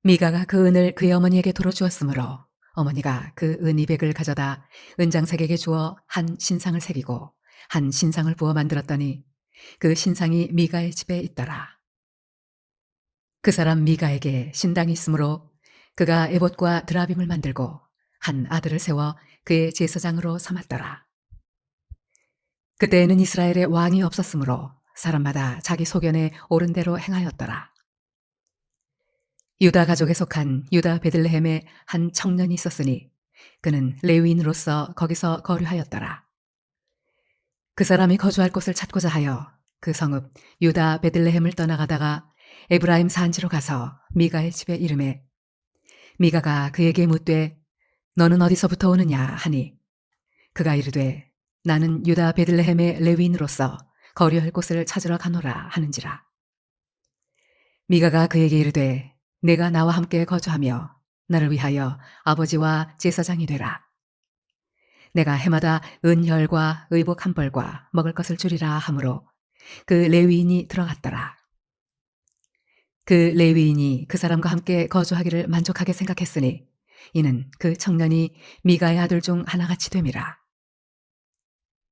미가가 그 은을 그의 어머니에게 도로 주었으므로 어머니가 그 은 200을 가져다 은장색에게 주어 한 신상을 새기고 한 신상을 부어 만들었더니 그 신상이 미가의 집에 있더라. 그 사람 미가에게 신당이 있으므로 그가 에봇과 드라빔을 만들고 한 아들을 세워 그의 제사장으로 삼았더라. 그때에는 이스라엘에 왕이 없었으므로 사람마다 자기 소견에 옳은 대로 행하였더라. 유다 가족에 속한 유다 베들레헴에 한 청년이 있었으니 그는 레위인으로서 거기서 거류하였더라. 그 사람이 거주할 곳을 찾고자 하여 그 성읍 유다 베들레헴을 떠나가다가 에브라임 산지로 가서 미가의 집에 이르매, 미가가 그에게 묻되, 너는 어디서부터 오느냐 하니, 그가 이르되, 나는 유다 베들레헴의 레위인으로서 거류할 곳을 찾으러 가노라 하는지라. 미가가 그에게 이르되, 내가 나와 함께 거주하며 나를 위하여 아버지와 제사장이 되라. 내가 해마다 은혈과 의복 한 벌과 먹을 것을 주리라 하므로 그 레위인이 들어갔더라. 그 레위인이 그 사람과 함께 거주하기를 만족하게 생각했으니 이는 그 청년이 미가의 아들 중 하나같이 됨이라.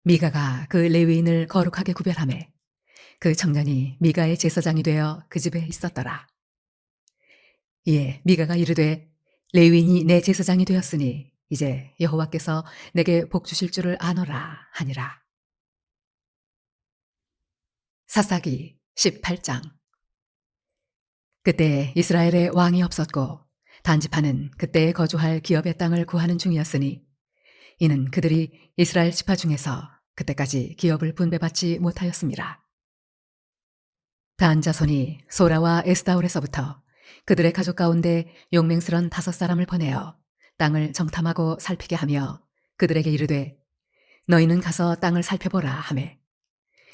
미가가 그 레위인을 거룩하게 구별하매 그 청년이 미가의 제사장이 되어 그 집에 있었더라. 이에 미가가 이르되 레위인이 내 제사장이 되었으니 이제 여호와께서 내게 복 주실 줄을 아노라 하니라. 사사기 18장. 그때 이스라엘에 왕이 없었고 단지파는 그때에 거주할 기업의 땅을 구하는 중이었으니 이는 그들이 이스라엘 지파 중에서 그때까지 기업을 분배받지 못하였습니다. 단 자손이 소라와 에스다올에서부터 그들의 가족 가운데 용맹스런 5사람을 보내어 땅을 정탐하고 살피게 하며 그들에게 이르되 너희는 가서 땅을 살펴보라 하매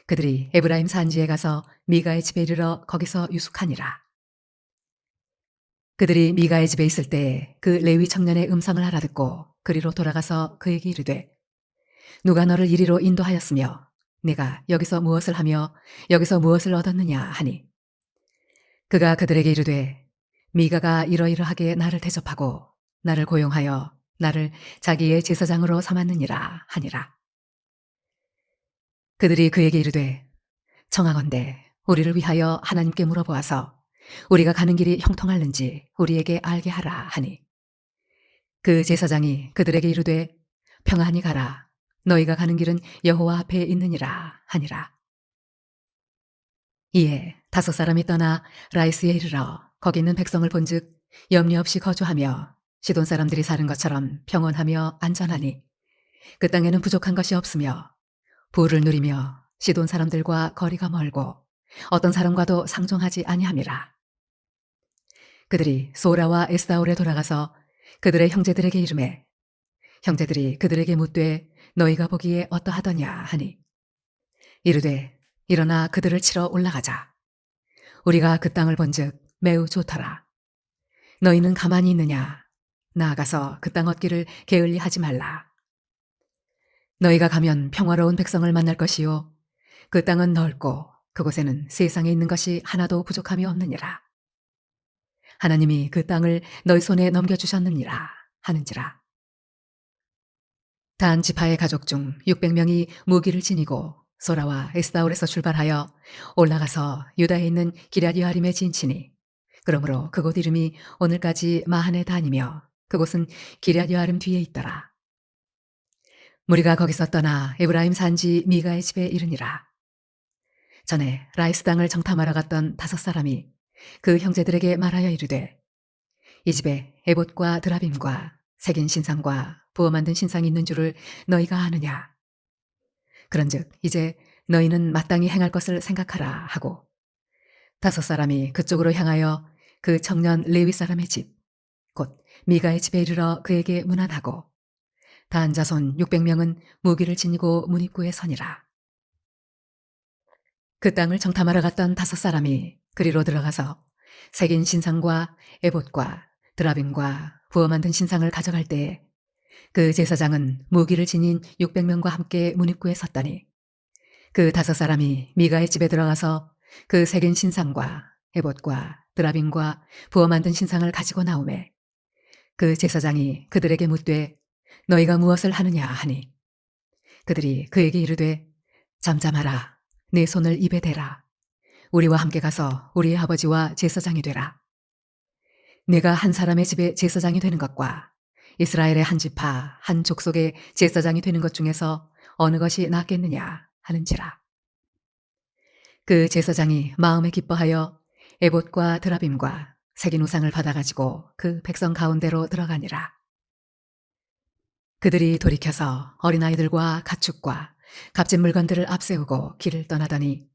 그들이 에브라임 산지에 가서 미가의 집에 이르러 거기서 유숙하니라. 그들이 미가의 집에 있을 때 그 레위 청년의 음성을 알아듣고 그리로 돌아가서 그에게 이르되 누가 너를 이리로 인도하였으며 내가 여기서 무엇을 하며 여기서 무엇을 얻었느냐 하니 그가 그들에게 이르되 미가가 이러이러하게 나를 대접하고 나를 고용하여 나를 자기의 제사장으로 삼았느니라 하니라. 그들이 그에게 이르되 청하건대 우리를 위하여 하나님께 물어보아서 우리가 가는 길이 형통할는지 우리에게 알게 하라 하니 그 제사장이 그들에게 이르되 평안히 가라 너희가 가는 길은 여호와 앞에 있느니라 하니라. 이에 5사람이 떠나 라이스에 이르러 거기 있는 백성을 본즉 염려 없이 거주하며 시돈 사람들이 사는 것처럼 평온하며 안전하니 그 땅에는 부족한 것이 없으며 부를 누리며 시돈 사람들과 거리가 멀고 어떤 사람과도 상종하지 아니함이라. 그들이 소라와 에스다올에 돌아가서 그들의 형제들에게 이르매 형제들이 그들에게 묻되 너희가 보기에 어떠하더냐 하니 이르되 일어나 그들을 치러 올라가자. 우리가 그 땅을 본즉 매우 좋더라. 너희는 가만히 있느냐? 나아가서 그 땅 얻기를 게을리하지 말라. 너희가 가면 평화로운 백성을 만날 것이요 그 땅은 넓고 그곳에는 세상에 있는 것이 하나도 부족함이 없느니라. 하나님이 그 땅을 너희 손에 넘겨주셨느니라 하는지라. 단 지파의 가족 중 600명이 무기를 지니고 소라와 에스다올에서 출발하여 올라가서 유다에 있는 기럇여아림에 진치니 그러므로 그곳 이름이 오늘까지 마하네 단이며 그곳은 기럇여아림 뒤에 있더라. 무리가 거기서 떠나 에브라임 산지 미가의 집에 이르니라. 전에 라이스 땅을 정탐하러 갔던 5사람이 그 형제들에게 말하여 이르되 이 집에 에봇과 드라빔과 새긴 신상과 부어 만든 신상이 있는 줄을 너희가 아느냐? 그런즉 이제 너희는 마땅히 행할 것을 생각하라 하고 5사람이 그쪽으로 향하여 그 청년 레위 사람의 집, 곧 미가의 집에 이르러 그에게 문안하고 단 자손 600명은 무기를 지니고 문입구에 서니라. 그 땅을 정탐하러 갔던 5사람이 그리로 들어가서 새긴 신상과 에봇과 드라빔과 부어 만든 신상을 가져갈 때에 그 제사장은 무기를 지닌 600명과 함께 문입구에 섰더니 그 5사람이 미가의 집에 들어가서 그 새긴 신상과 에봇과 드라빔과 부어 만든 신상을 가지고 나오매 그 제사장이 그들에게 묻되 너희가 무엇을 하느냐 하니 그들이 그에게 이르되 잠잠하라 내 손을 입에 대라 우리와 함께 가서 우리의 아버지와 제사장이 되라. 내가 한 사람의 집에 제사장이 되는 것과 이스라엘의 한 지파 한 족속의 제사장이 되는 것 중에서 어느 것이 낫겠느냐 하는지라. 그 제사장이 마음에 기뻐하여 에봇과 드라빔과 새긴 우상을 받아가지고 그 백성 가운데로 들어가니라. 그들이 돌이켜서 어린아이들과 가축과 값진 물건들을 앞세우고 길을 떠나더니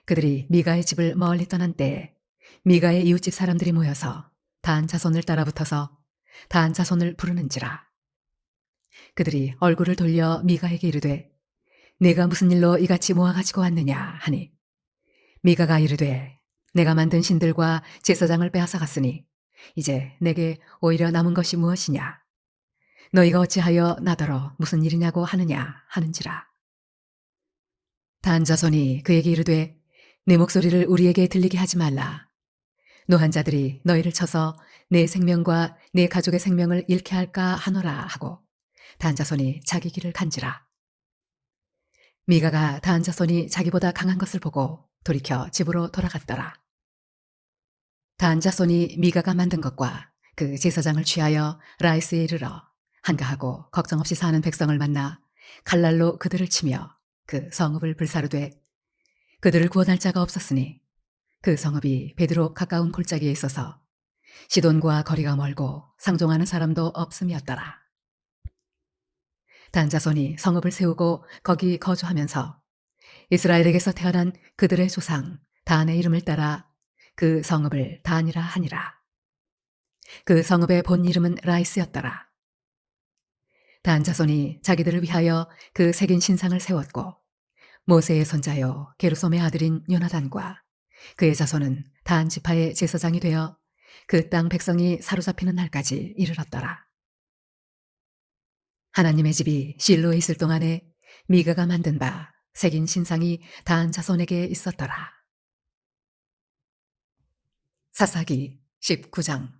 그들이 미가의 집을 멀리 떠난 때에 미가의 이웃집 사람들이 모여서 단 자손을 따라붙어서 단 자손을 부르는지라. 그들이 얼굴을 돌려 미가에게 이르되 내가 무슨 일로 이같이 모아가지고 왔느냐 하니 미가가 이르되 내가 만든 신들과 제사장을 빼앗아 갔으니 이제 내게 오히려 남은 것이 무엇이냐 너희가 어찌하여 나더러 무슨 일이냐고 하느냐 하는지라. 단 자손이 그에게 이르되 내 목소리를 우리에게 들리게 하지 말라. 노한 자들이 너희를 쳐서 내 생명과 내 가족의 생명을 잃게 할까 하노라 하고 단 자손이 자기 길을 간지라. 미가가 단 자손이 자기보다 강한 것을 보고 돌이켜 집으로 돌아갔더라. 단 자손이 미가가 만든 것과 그 제사장을 취하여 라이스에 이르러 한가하고 걱정 없이 사는 백성을 만나 칼날로 그들을 치며 그 성읍을 불사르되 그들을 구원할 자가 없었으니 그 성읍이 베드로 가까운 골짜기에 있어서 시돈과 거리가 멀고 상종하는 사람도 없음이었더라. 단 자손이 성읍을 세우고 거기 거주하면서 이스라엘에게서 태어난 그들의 조상 단의 이름을 따라 그 성읍을 단이라 하니라. 그 성읍의 본 이름은 라이스였더라. 단 자손이 자기들을 위하여 그 새긴 신상을 세웠고 모세의 손자요 게르솜의 아들인 요나단과 그의 자손은 단 지파의 제사장이 되어 그 땅 백성이 사로잡히는 날까지 이르렀더라. 하나님의 집이 실로에 있을 동안에 미가가 만든 바 새긴 신상이 단 자손에게 있었더라. 사사기 19장.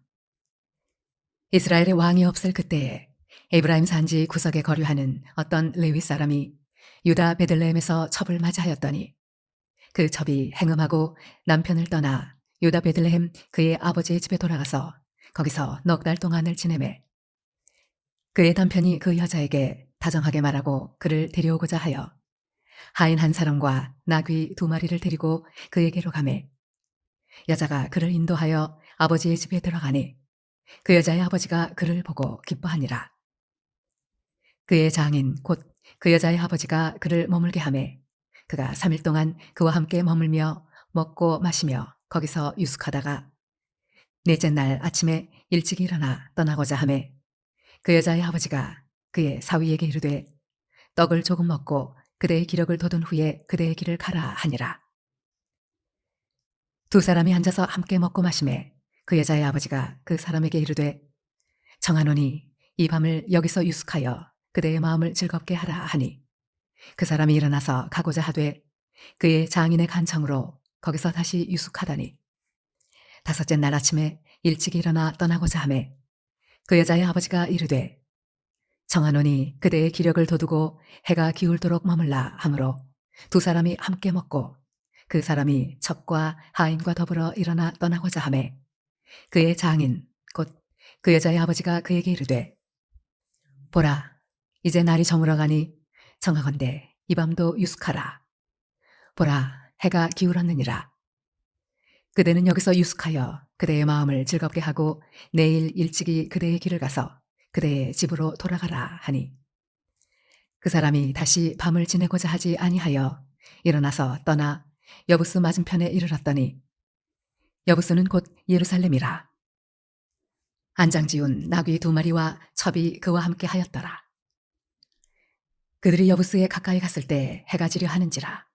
이스라엘의 왕이 없을 그때에 에브라임 산지 구석에 거류하는 어떤 레위 사람이 유다 베들레헴에서 첩을 맞이하였더니 그 첩이 행음하고 남편을 떠나 유다 베들레헴 그의 아버지의 집에 돌아가서 거기서 넉 달 동안을 지내매 그의 남편이 그 여자에게 다정하게 말하고 그를 데려오고자 하여 하인 한 사람과 나귀 2마리를 데리고 그에게로 가매 여자가 그를 인도하여 아버지의 집에 들어가니 그 여자의 아버지가 그를 보고 기뻐하니라. 그의 장인 곧 그 여자의 아버지가 그를 머물게 하매 그가 3일 동안 그와 함께 머물며 먹고 마시며 거기서 유숙하다가 넷째 날 아침에 일찍 일어나 떠나고자 하매 그 여자의 아버지가 그의 사위에게 이르되 떡을 조금 먹고 그대의 기력을 돋운 후에 그대의 길을 가라 하니라. 두 사람이 앉아서 함께 먹고 마시매 그 여자의 아버지가 그 사람에게 이르되 청하노니 이 밤을 여기서 유숙하여 그대의 마음을 즐겁게 하라 하니 그 사람이 일어나서 가고자 하되 그의 장인의 간청으로 거기서 다시 유숙하다니 5째 날 아침에 일찍 일어나 떠나고자 하매 그 여자의 아버지가 이르되 청하노니 그대의 기력을 돋우고 해가 기울도록 머물라 하므로 두 사람이 함께 먹고 그 사람이 첩과 하인과 더불어 일어나 떠나고자 하매 그의 장인 곧 그 여자의 아버지가 그에게 이르되 보라 이제 날이 저물어 가니 청하건대 이 밤도 유숙하라. 보라 해가 기울었느니라. 그대는 여기서 유숙하여 그대의 마음을 즐겁게 하고 내일 일찍이 그대의 길을 가서 그대의 집으로 돌아가라 하니 그 사람이 다시 밤을 지내고자 하지 아니하여 일어나서 떠나 여부스 맞은편에 이르렀더니 여부스는 곧 예루살렘이라. 안장지운 나귀 2마리와 첩이 그와 함께 하였더라. 그들이 여부스에 가까이 갔을 때 해가 지려 하는지라.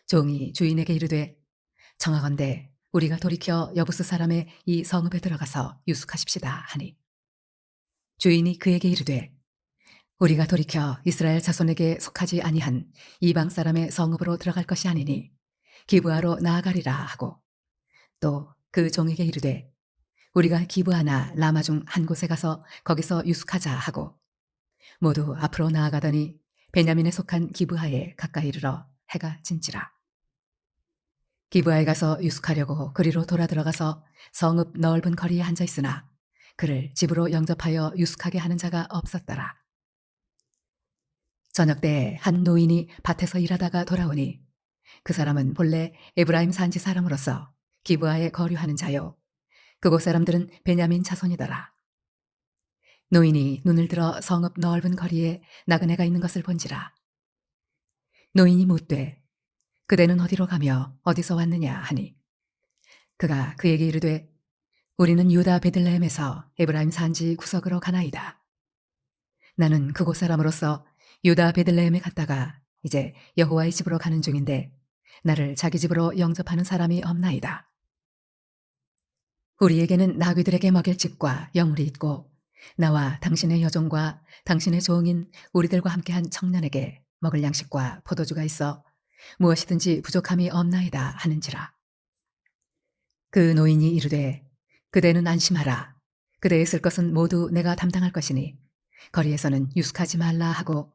종이 주인에게 이르되 청하건대 우리가 돌이켜 여부스 사람의 이 성읍에 들어가서 유숙하십시다 하니 주인이 그에게 이르되 우리가 돌이켜 이스라엘 자손에게 속하지 아니한 이방 사람의 성읍으로 들어갈 것이 아니니 기브아로 나아가리라 하고 또 그 종에게 이르되 우리가 기브아나 라마 중 한 곳에 가서 거기서 유숙하자 하고 모두 앞으로 나아가더니 베냐민에 속한 기브아에 가까이 이르러 해가 진지라. 기브아에 가서 유숙하려고 그리로 돌아 들어가서 성읍 넓은 거리에 앉아 있으나 그를 집으로 영접하여 유숙하게 하는 자가 없었더라. 저녁 때에 한 노인이 밭에서 일하다가 돌아오니 그 사람은 본래 에브라임 산지 사람으로서 기브아에 거류하는 자요 그곳 사람들은 베냐민 자손이더라. 노인이 눈을 들어 성읍 넓은 거리에 나그네가 있는 것을 본지라. 노인이 묻되 그대는 어디로 가며 어디서 왔느냐 하니 그가 그에게 이르되 우리는 유다 베들레헴에서 에브라임 산지 구석으로 가나이다. 나는 그곳 사람으로서 유다 베들레헴에 갔다가 이제 여호와의 집으로 가는 중인데 나를 자기 집으로 영접하는 사람이 없나이다. 우리에게는 나귀들에게 먹일 집과 영울이 있고 나와 당신의 여종과 당신의 종인 우리들과 함께한 청년에게 먹을 양식과 포도주가 있어 무엇이든지 부족함이 없나이다 하는지라. 그 노인이 이르되 그대는 안심하라. 그대의 쓸 것은 모두 내가 담당할 것이니 거리에서는 유숙하지 말라 하고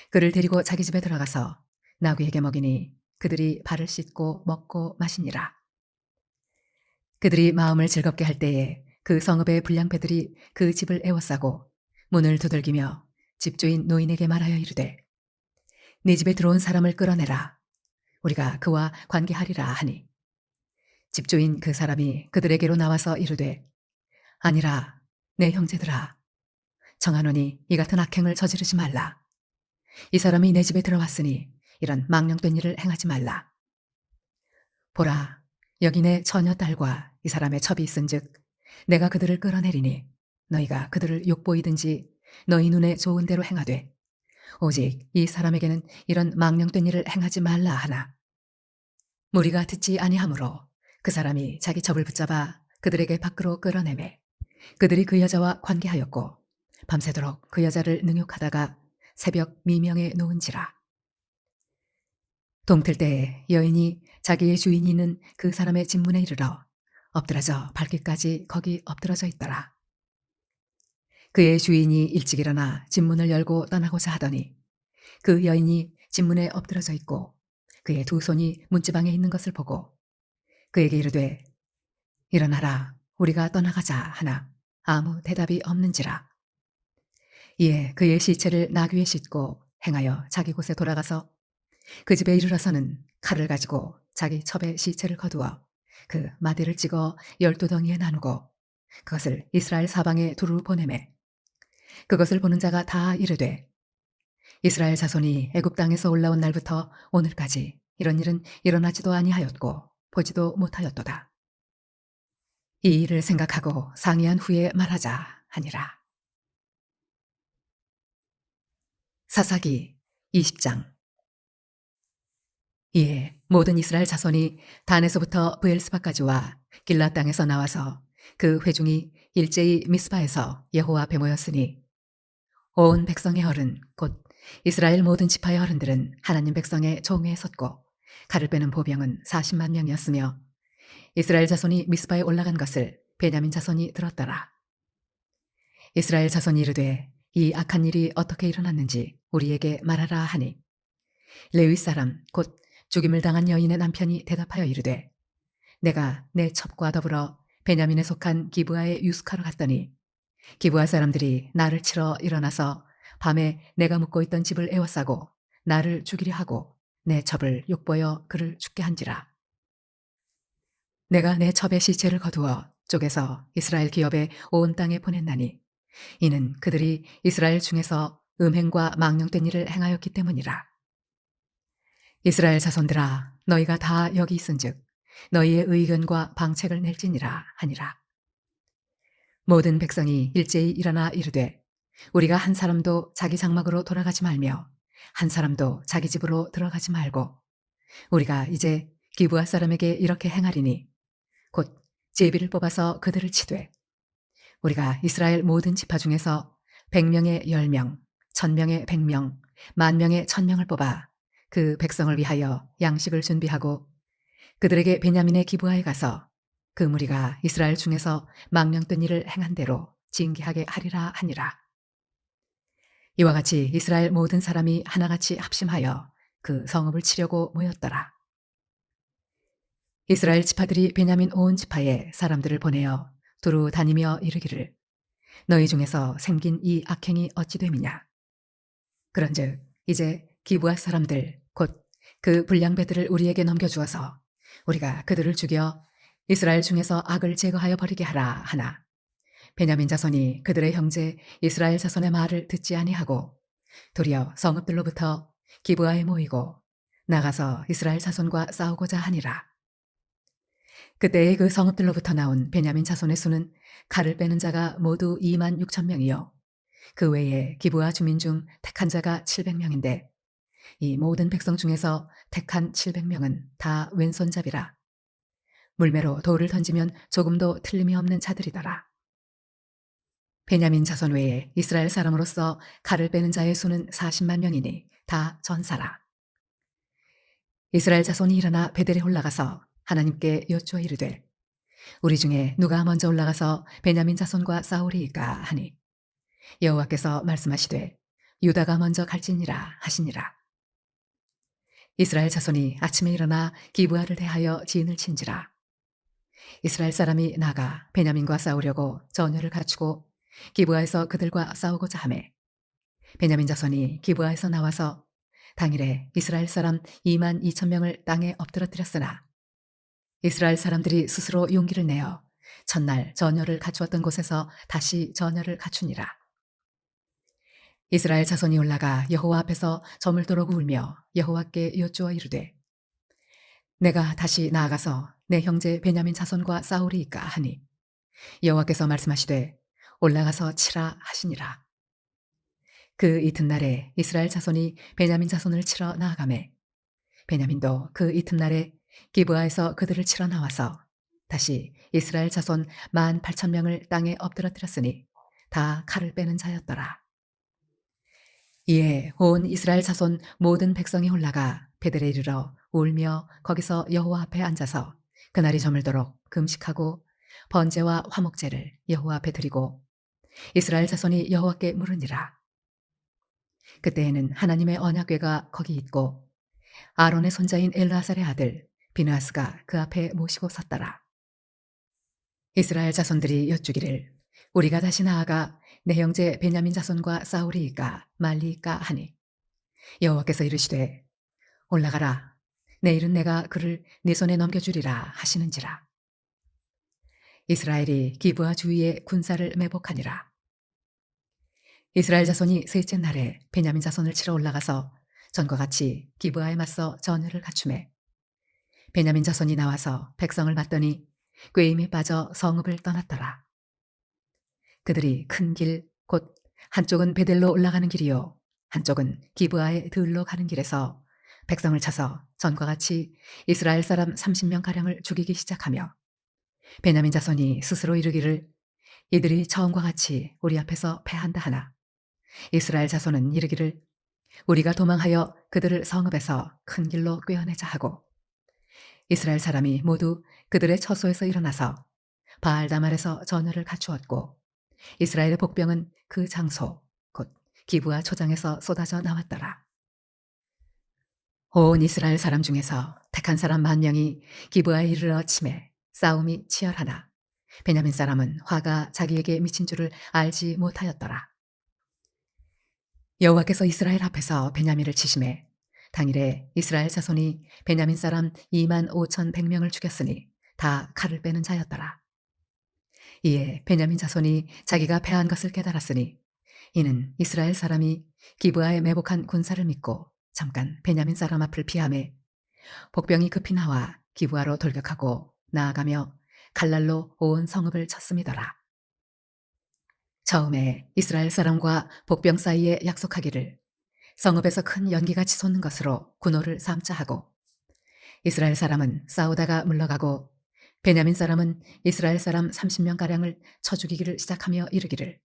그를 데리고 자기 집에 들어가서 나귀에게 먹이니 그들이 발을 씻고 먹고 마시니라. 그들이 마음을 즐겁게 할 때에 그 성읍의 불량배들이 그 집을 에워싸고 문을 두들기며 집주인 노인에게 말하여 이르되 네 집에 들어온 사람을 끌어내라. 우리가 그와 관계하리라 하니 집주인 그 사람이 그들에게로 나와서 이르되 아니라 내 형제들아 청하노니 이 같은 악행을 저지르지 말라. 이 사람이 내 집에 들어왔으니 이런 망령된 일을 행하지 말라. 보라 여기 내 처녀 딸과 이 사람의 첩이 있은즉 내가 그들을 끌어내리니 너희가 그들을 욕보이든지 너희 눈에 좋은 대로 행하되 오직 이 사람에게는 이런 망령된 일을 행하지 말라 하나 무리가 듣지 아니하므로 그 사람이 자기 첩을 붙잡아 그들에게 밖으로 끌어내매 그들이 그 여자와 관계하였고 밤새도록 그 여자를 능욕하다가 새벽 미명에 놓은지라. 동틀 때에 여인이 자기의 주인이 있는 그 사람의 집문에 이르러 엎드러져 밟기까지 거기 엎드러져 있더라. 그의 주인이 일찍 일어나 집문을 열고 떠나고자 하더니 그 여인이 집문에 엎드러져 있고 그의 두 손이 문지방에 있는 것을 보고 그에게 이르되 일어나라 우리가 떠나가자 하나 아무 대답이 없는지라. 이에 그의 시체를 나귀에 싣고 행하여 자기 곳에 돌아가서 그 집에 이르러서는 칼을 가지고 자기 첩의 시체를 거두어 그 마디를 찍어 12덩이에 나누고 그것을 이스라엘 사방에 두루 보내매 그것을 보는 자가 다 이르되 이스라엘 자손이 애굽 땅에서 올라온 날부터 오늘까지 이런 일은 일어나지도 아니하였고 보지도 못하였도다. 이 일을 생각하고 상의한 후에 말하자 하니라. 사사기 20장. 이에 모든 이스라엘 자손이 단에서부터 브엘스바까지와 길라 땅에서 나와서 그 회중이 일제히 미스바에서 여호와 앞에 모였으니 온 백성의 어른 곧 이스라엘 모든 지파의 어른들은 하나님 백성의 총회에 섰고 칼을 빼는 보병은 40만 명이었으며 이스라엘 자손이 미스바에 올라간 것을 베냐민 자손이 들었더라. 이스라엘 자손이 이르되 이 악한 일이 어떻게 일어났는지 우리에게 말하라 하니 레위 사람 곧 죽임을 당한 여인의 남편이 대답하여 이르되 내가 내 첩과 더불어 베냐민에 속한 기브아에 유숙하러 갔더니 기브아 사람들이 나를 치러 일어나서 밤에 내가 묵고 있던 집을 에워싸고 나를 죽이려 하고 내 첩을 욕보여 그를 죽게 한지라. 내가 내 첩의 시체를 거두어 쪼개서 이스라엘 기업의 온 땅에 보냈나니 이는 그들이 이스라엘 중에서 음행과 망령된 일을 행하였기 때문이라. 이스라엘 자손들아 너희가 다 여기 있은즉 너희의 의견과 방책을 낼지니라 하니라. 모든 백성이 일제히 일어나 이르되 우리가 한 사람도 자기 장막으로 돌아가지 말며 한 사람도 자기 집으로 들어가지 말고 우리가 이제 기브아 사람에게 이렇게 행하리니 곧 제비를 뽑아서 그들을 치되 우리가 이스라엘 모든 지파 중에서 100명의 10명, 1000명의 100명, 10,000명의 1000명을 뽑아 그 백성을 위하여 양식을 준비하고 그들에게 베냐민의 기브아에 가서 그 무리가 이스라엘 중에서 망령된 일을 행한 대로 징계하게 하리라 하니라. 이와 같이 이스라엘 모든 사람이 하나같이 합심하여 그 성읍을 치려고 모였더라. 이스라엘 지파들이 베냐민 온 지파에 사람들을 보내어 두루 다니며 이르기를 너희 중에서 생긴 이 악행이 어찌 됨이냐. 그런즉 이제 기브아 사람들 곧 그 불량배들을 우리에게 넘겨주어서 우리가 그들을 죽여 이스라엘 중에서 악을 제거하여 버리게 하라 하나 베냐민 자손이 그들의 형제 이스라엘 자손의 말을 듣지 아니하고 도리어 성읍들로부터 기브아에 모이고 나가서 이스라엘 자손과 싸우고자 하니라. 그때의 그 성읍들로부터 나온 베냐민 자손의 수는 칼을 빼는 자가 모두 26,000명이요 그 외에 기브아 주민 중 택한 자가 700명인데 이 모든 백성 중에서 택한 700명은 다 왼손잡이라. 물매로 돌을 던지면 조금도 틀림이 없는 자들이더라. 베냐민 자손 외에 이스라엘 사람으로서 칼을 빼는 자의 수는 40만 명이니 다 전사라. 이스라엘 자손이 일어나 베델에 올라가서 하나님께 여쭈어 이르되 우리 중에 누가 먼저 올라가서 베냐민 자손과 싸우리이까 하니 여호와께서 말씀하시되 유다가 먼저 갈지니라 하시니라. 이스라엘 자손이 아침에 일어나 기브아를 대하여 진을 친지라. 이스라엘 사람이 나가 베냐민과 싸우려고 전열을 갖추고 기브아에서 그들과 싸우고자 하매 베냐민 자손이 기브아에서 나와서 당일에 이스라엘 사람 2만 2천 명을 땅에 엎드러뜨렸으나 이스라엘 사람들이 스스로 용기를 내어 첫날 전열을 갖추었던 곳에서 다시 전열을 갖추니라. 이스라엘 자손이 올라가 여호와 앞에서 저물도록 울며 여호와께 여쭈어 이르되 내가 다시 나아가서 내 형제 베냐민 자손과 싸우리이까 하니 여호와께서 말씀하시되 올라가서 치라 하시니라. 그 이튿날에 이스라엘 자손이 베냐민 자손을 치러 나아가매 베냐민도 그 이튿날에 기브아에서 그들을 치러 나와서 다시 이스라엘 자손 18,000명을 땅에 엎드러뜨렸으니 다 칼을 빼는 자였더라. 이에 온 이스라엘 자손 모든 백성이 올라가 베델에 이르러 울며 거기서 여호와 앞에 앉아서 그날이 저물도록 금식하고 번제와 화목제를 여호와 앞에 드리고 이스라엘 자손이 여호와께 물으니라. 그때에는 하나님의 언약궤가 거기 있고 아론의 손자인 엘르아살의 아들 비느하스가 그 앞에 모시고 섰더라. 이스라엘 자손들이 여쭈기를 우리가 다시 나아가 내 형제 베냐민 자손과 싸우리이까 말리이까 하니 여호와께서 이르시되 올라가라 내일은 내가 그를 네 손에 넘겨주리라 하시는지라. 이스라엘이 기브아 주위에 군사를 매복하니라. 이스라엘 자손이 셋째 날에 베냐민 자손을 치러 올라가서 전과 같이 기브아에 맞서 전열을 갖추매 베냐민 자손이 나와서 백성을 맞더니 꾀임에 빠져 성읍을 떠났더라. 그들이 큰 길 곧 한쪽은 베델로 올라가는 길이요 한쪽은 기브아의 들로 가는 길에서 백성을 쳐서 전과 같이 이스라엘 사람 30명 가량을 죽이기 시작하며 베냐민 자손이 스스로 이르기를 이들이 처음과 같이 우리 앞에서 패한다 하나 이스라엘 자손은 이르기를 우리가 도망하여 그들을 성읍에서 큰 길로 꿰어내자 하고 이스라엘 사람이 모두 그들의 처소에서 일어나서 바알다말에서 전열을 갖추었고 이스라엘의 복병은 그 장소 곧 기브아 초장에서 쏟아져 나왔더라. 온 이스라엘 사람 중에서 택한 사람 10,000명이 기브아에 이르러 치매 싸움이 치열하나 베냐민 사람은 화가 자기에게 미친 줄을 알지 못하였더라. 여호와께서 이스라엘 앞에서 베냐민을 치심해 당일에 이스라엘 자손이 베냐민 사람 25,100명을 죽였으니 다 칼을 빼는 자였더라. 이에 베냐민 자손이 자기가 패한 것을 깨달았으니 이는 이스라엘 사람이 기브아에 매복한 군사를 믿고 잠깐 베냐민 사람 앞을 피하매 복병이 급히 나와 기브아로 돌격하고 나아가며 칼날로 온 성읍을 쳤음이더라. 처음에 이스라엘 사람과 복병 사이에 약속하기를 성읍에서 큰 연기가 치솟는 것으로 군호를 삼자 하고 이스라엘 사람은 싸우다가 물러가고 베냐민 사람은 이스라엘 사람 30명가량을 쳐 죽이기를 시작하며 이르기를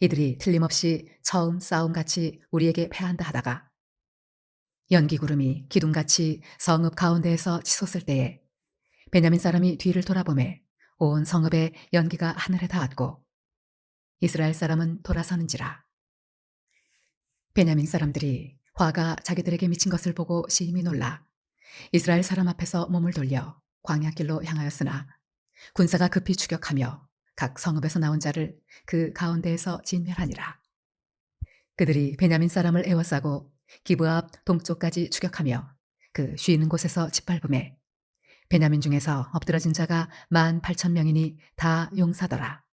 이들이 틀림없이 처음 싸움같이 우리에게 패한다 하다가 연기구름이 기둥같이 성읍 가운데에서 치솟을 때에 베냐민 사람이 뒤를 돌아보매 온 성읍의 연기가 하늘에 닿았고 이스라엘 사람은 돌아서는지라. 베냐민 사람들이 화가 자기들에게 미친 것을 보고 심히 놀라 이스라엘 사람 앞에서 몸을 돌려 광야길로 향하였으나 군사가 급히 추격하며 각 성읍에서 나온 자를 그 가운데에서 진멸하니라. 그들이 베냐민 사람을 에워싸고 기브아 앞 동쪽까지 추격하며 그 쉬는 곳에서 짓밟음에 베냐민 중에서 엎드러진 자가 18,000명이니 다 용사더라.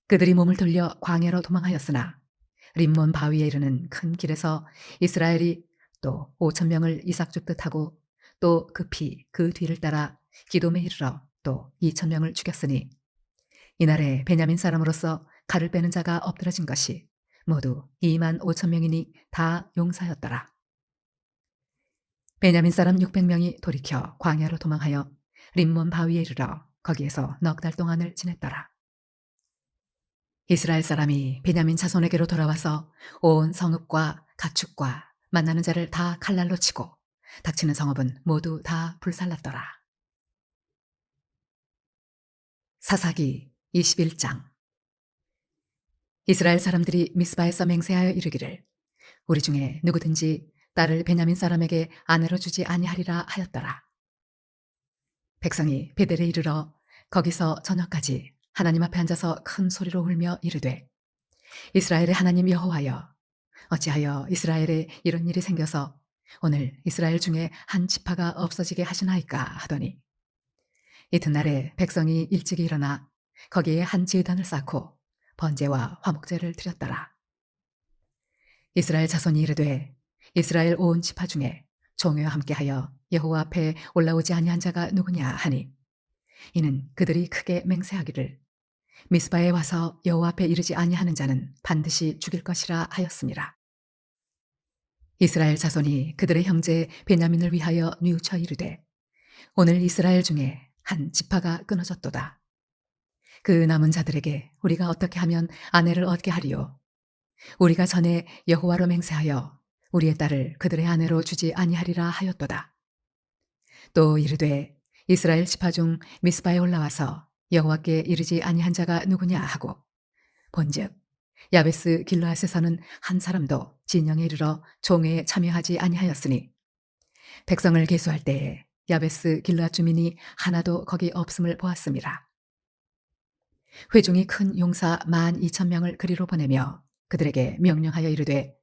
그들이 몸을 돌려 광야로 도망하였으나 림몬 바위에 이르는 큰 길에서 이스라엘이 또 5,000명을 이삭 줍듯 하고 또 급히 그 뒤를 따라 기돔에 이르러 또 2,000명을 죽였으니 이날에 베냐민 사람으로서 칼을 빼는 자가 엎드러진 것이 모두 25,000명이니 다 용사였더라. 베냐민 사람 600명이 돌이켜 광야로 도망하여 림몬 바위에 이르러 거기에서 넉 달 동안을 지냈더라. 이스라엘 사람이 베냐민 자손에게로 돌아와서 온 성읍과 가축과 만나는 자를 다 칼날로 치고 닥치는 성읍은 모두 다 불살랐더라. 사사기 21장. 이스라엘 사람들이 미스바에서 맹세하여 이르기를 우리 중에 누구든지 딸을 베냐민 사람에게 아내로 주지 아니하리라 하였더라. 백성이 베델에 이르러 거기서 저녁까지 하나님 앞에 앉아서 큰 소리로 울며 이르되 이스라엘의 하나님 여호와여, 어찌하여 이스라엘에 이런 일이 생겨서 오늘 이스라엘 중에 한 지파가 없어지게 하시나이까 하더니 이튿날에 백성이 일찍이 일어나 거기에 한 제단을 쌓고 번제와 화목제를 드렸더라. 이스라엘 자손이 이르되 이스라엘 온 지파 중에 종회와 함께하여 여호와 앞에 올라오지 아니한 자가 누구냐 하니 이는 그들이 크게 맹세하기를 미스바에 와서 여호와 앞에 이르지 아니하는 자는 반드시 죽일 것이라 하였습니다. 이스라엘 자손이 그들의 형제 베냐민을 위하여 뉘우쳐 이르되 오늘 이스라엘 중에 한 지파가 끊어졌도다. 그 남은 자들에게 우리가 어떻게 하면 아내를 얻게 하리요? 우리가 전에 여호와로 맹세하여 우리의 딸을 그들의 아내로 주지 아니하리라 하였도다. 또 이르되 이스라엘 지파 중 미스바에 올라와서 여호와께 이르지 아니한 자가 누구냐 하고 본즉 야베스 길르앗에서는 한 사람도 진영에 이르러 종회에 참여하지 아니하였으니 백성을 계수할 때에 야베스 길르앗 주민이 하나도 거기 없음을 보았습니다. 회중이 큰 용사 12,000명을 그리로 보내며 그들에게 명령하여 이르되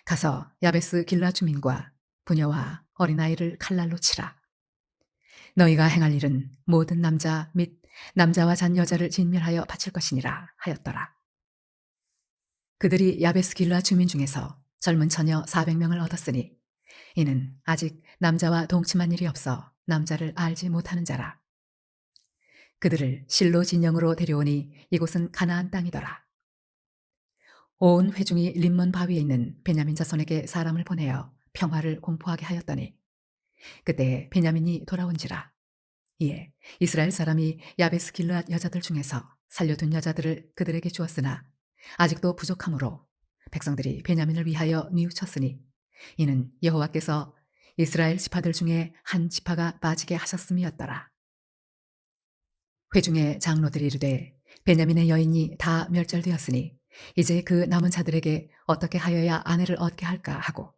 가서 야베스 길르앗 주민과 부녀와 어린아이를 칼날로 치라. 너희가 행할 일은 모든 남자 및 남자와 잔 여자를 진멸하여 바칠 것이니라 하였더라. 그들이 야베스 길르앗 주민 중에서 젊은 처녀 400명을 얻었으니 이는 아직 남자와 동침한 일이 없어 남자를 알지 못하는 자라. 그들을 실로 진영으로 데려오니 이곳은 가나안 땅이더라. 온 회중이 림몬 바위에 있는 베냐민 자손에게 사람을 보내어 평화를 공포하게 하였더니 그때 베냐민이 돌아온지라. 이에 이스라엘 사람이 야베스 길르앗 여자들 중에서 살려둔 여자들을 그들에게 주었으나 아직도 부족하므로 백성들이 베냐민을 위하여 뉘우쳤으니 이는 여호와께서 이스라엘 지파들 중에 한 지파가 빠지게 하셨음이었더라. 회중의 장로들이 이르되 베냐민의 여인이 다 멸절되었으니 이제 그 남은 자들에게 어떻게 하여야 아내를 얻게 할까 하고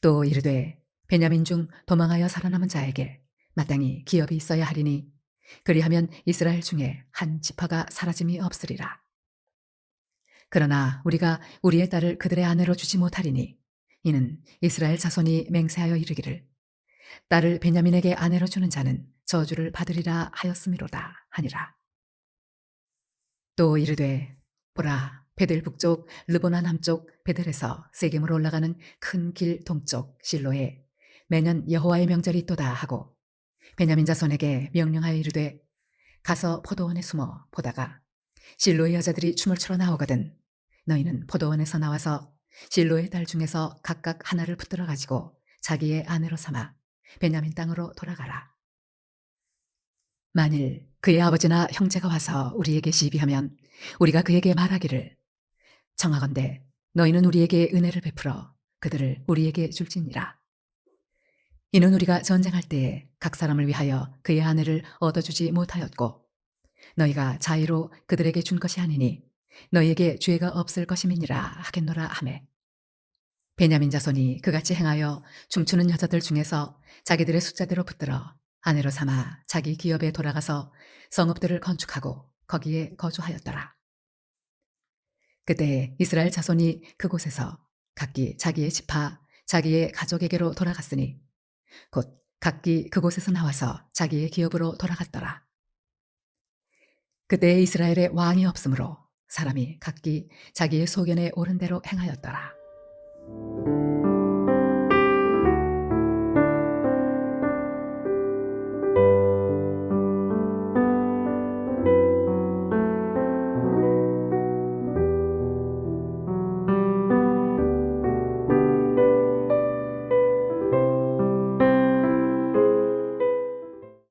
또 이르되 베냐민 중 도망하여 살아남은 자에게 마땅히 기업이 있어야 하리니 그리하면 이스라엘 중에 한 지파가 사라짐이 없으리라. 그러나 우리가 우리의 딸을 그들의 아내로 주지 못하리니 이는 이스라엘 자손이 맹세하여 이르기를 딸을 베냐민에게 아내로 주는 자는 저주를 받으리라 하였음이로다 하니라. 또 이르되 보라, 베델 북쪽 르보나 남쪽 베델에서 세겜으로 올라가는 큰 길 동쪽 실로에 매년 여호와의 명절이 있도다 하고 베냐민 자손에게 명령하여 이르되 가서 포도원에 숨어 보다가 실로의 여자들이 춤을 추러 나오거든 너희는 포도원에서 나와서 실로의 딸 중에서 각각 하나를 붙들어 가지고 자기의 아내로 삼아 베냐민 땅으로 돌아가라. 만일 그의 아버지나 형제가 와서 우리에게 시비하면 우리가 그에게 말하기를 청하건대 너희는 우리에게 은혜를 베풀어 그들을 우리에게 줄지니라. 이는 우리가 전쟁할 때에 각 사람을 위하여 그의 아내를 얻어주지 못하였고 너희가 자의로 그들에게 준 것이 아니니 너희에게 죄가 없을 것임이니라 하겠노라 하매 베냐민 자손이 그같이 행하여 춤추는 여자들 중에서 자기들의 숫자대로 붙들어 아내로 삼아 자기 기업에 돌아가서 성읍들을 건축하고 거기에 거주하였더라. 그때 이스라엘 자손이 그곳에서 각기 자기의 지파 자기의 가족에게로 돌아갔으니 곧 각기 그곳에서 나와서 자기의 기업으로 돌아갔더라. 그때 이스라엘에 왕이 없으므로 사람이 각기 자기의 소견에 옳은 대로 행하였더라.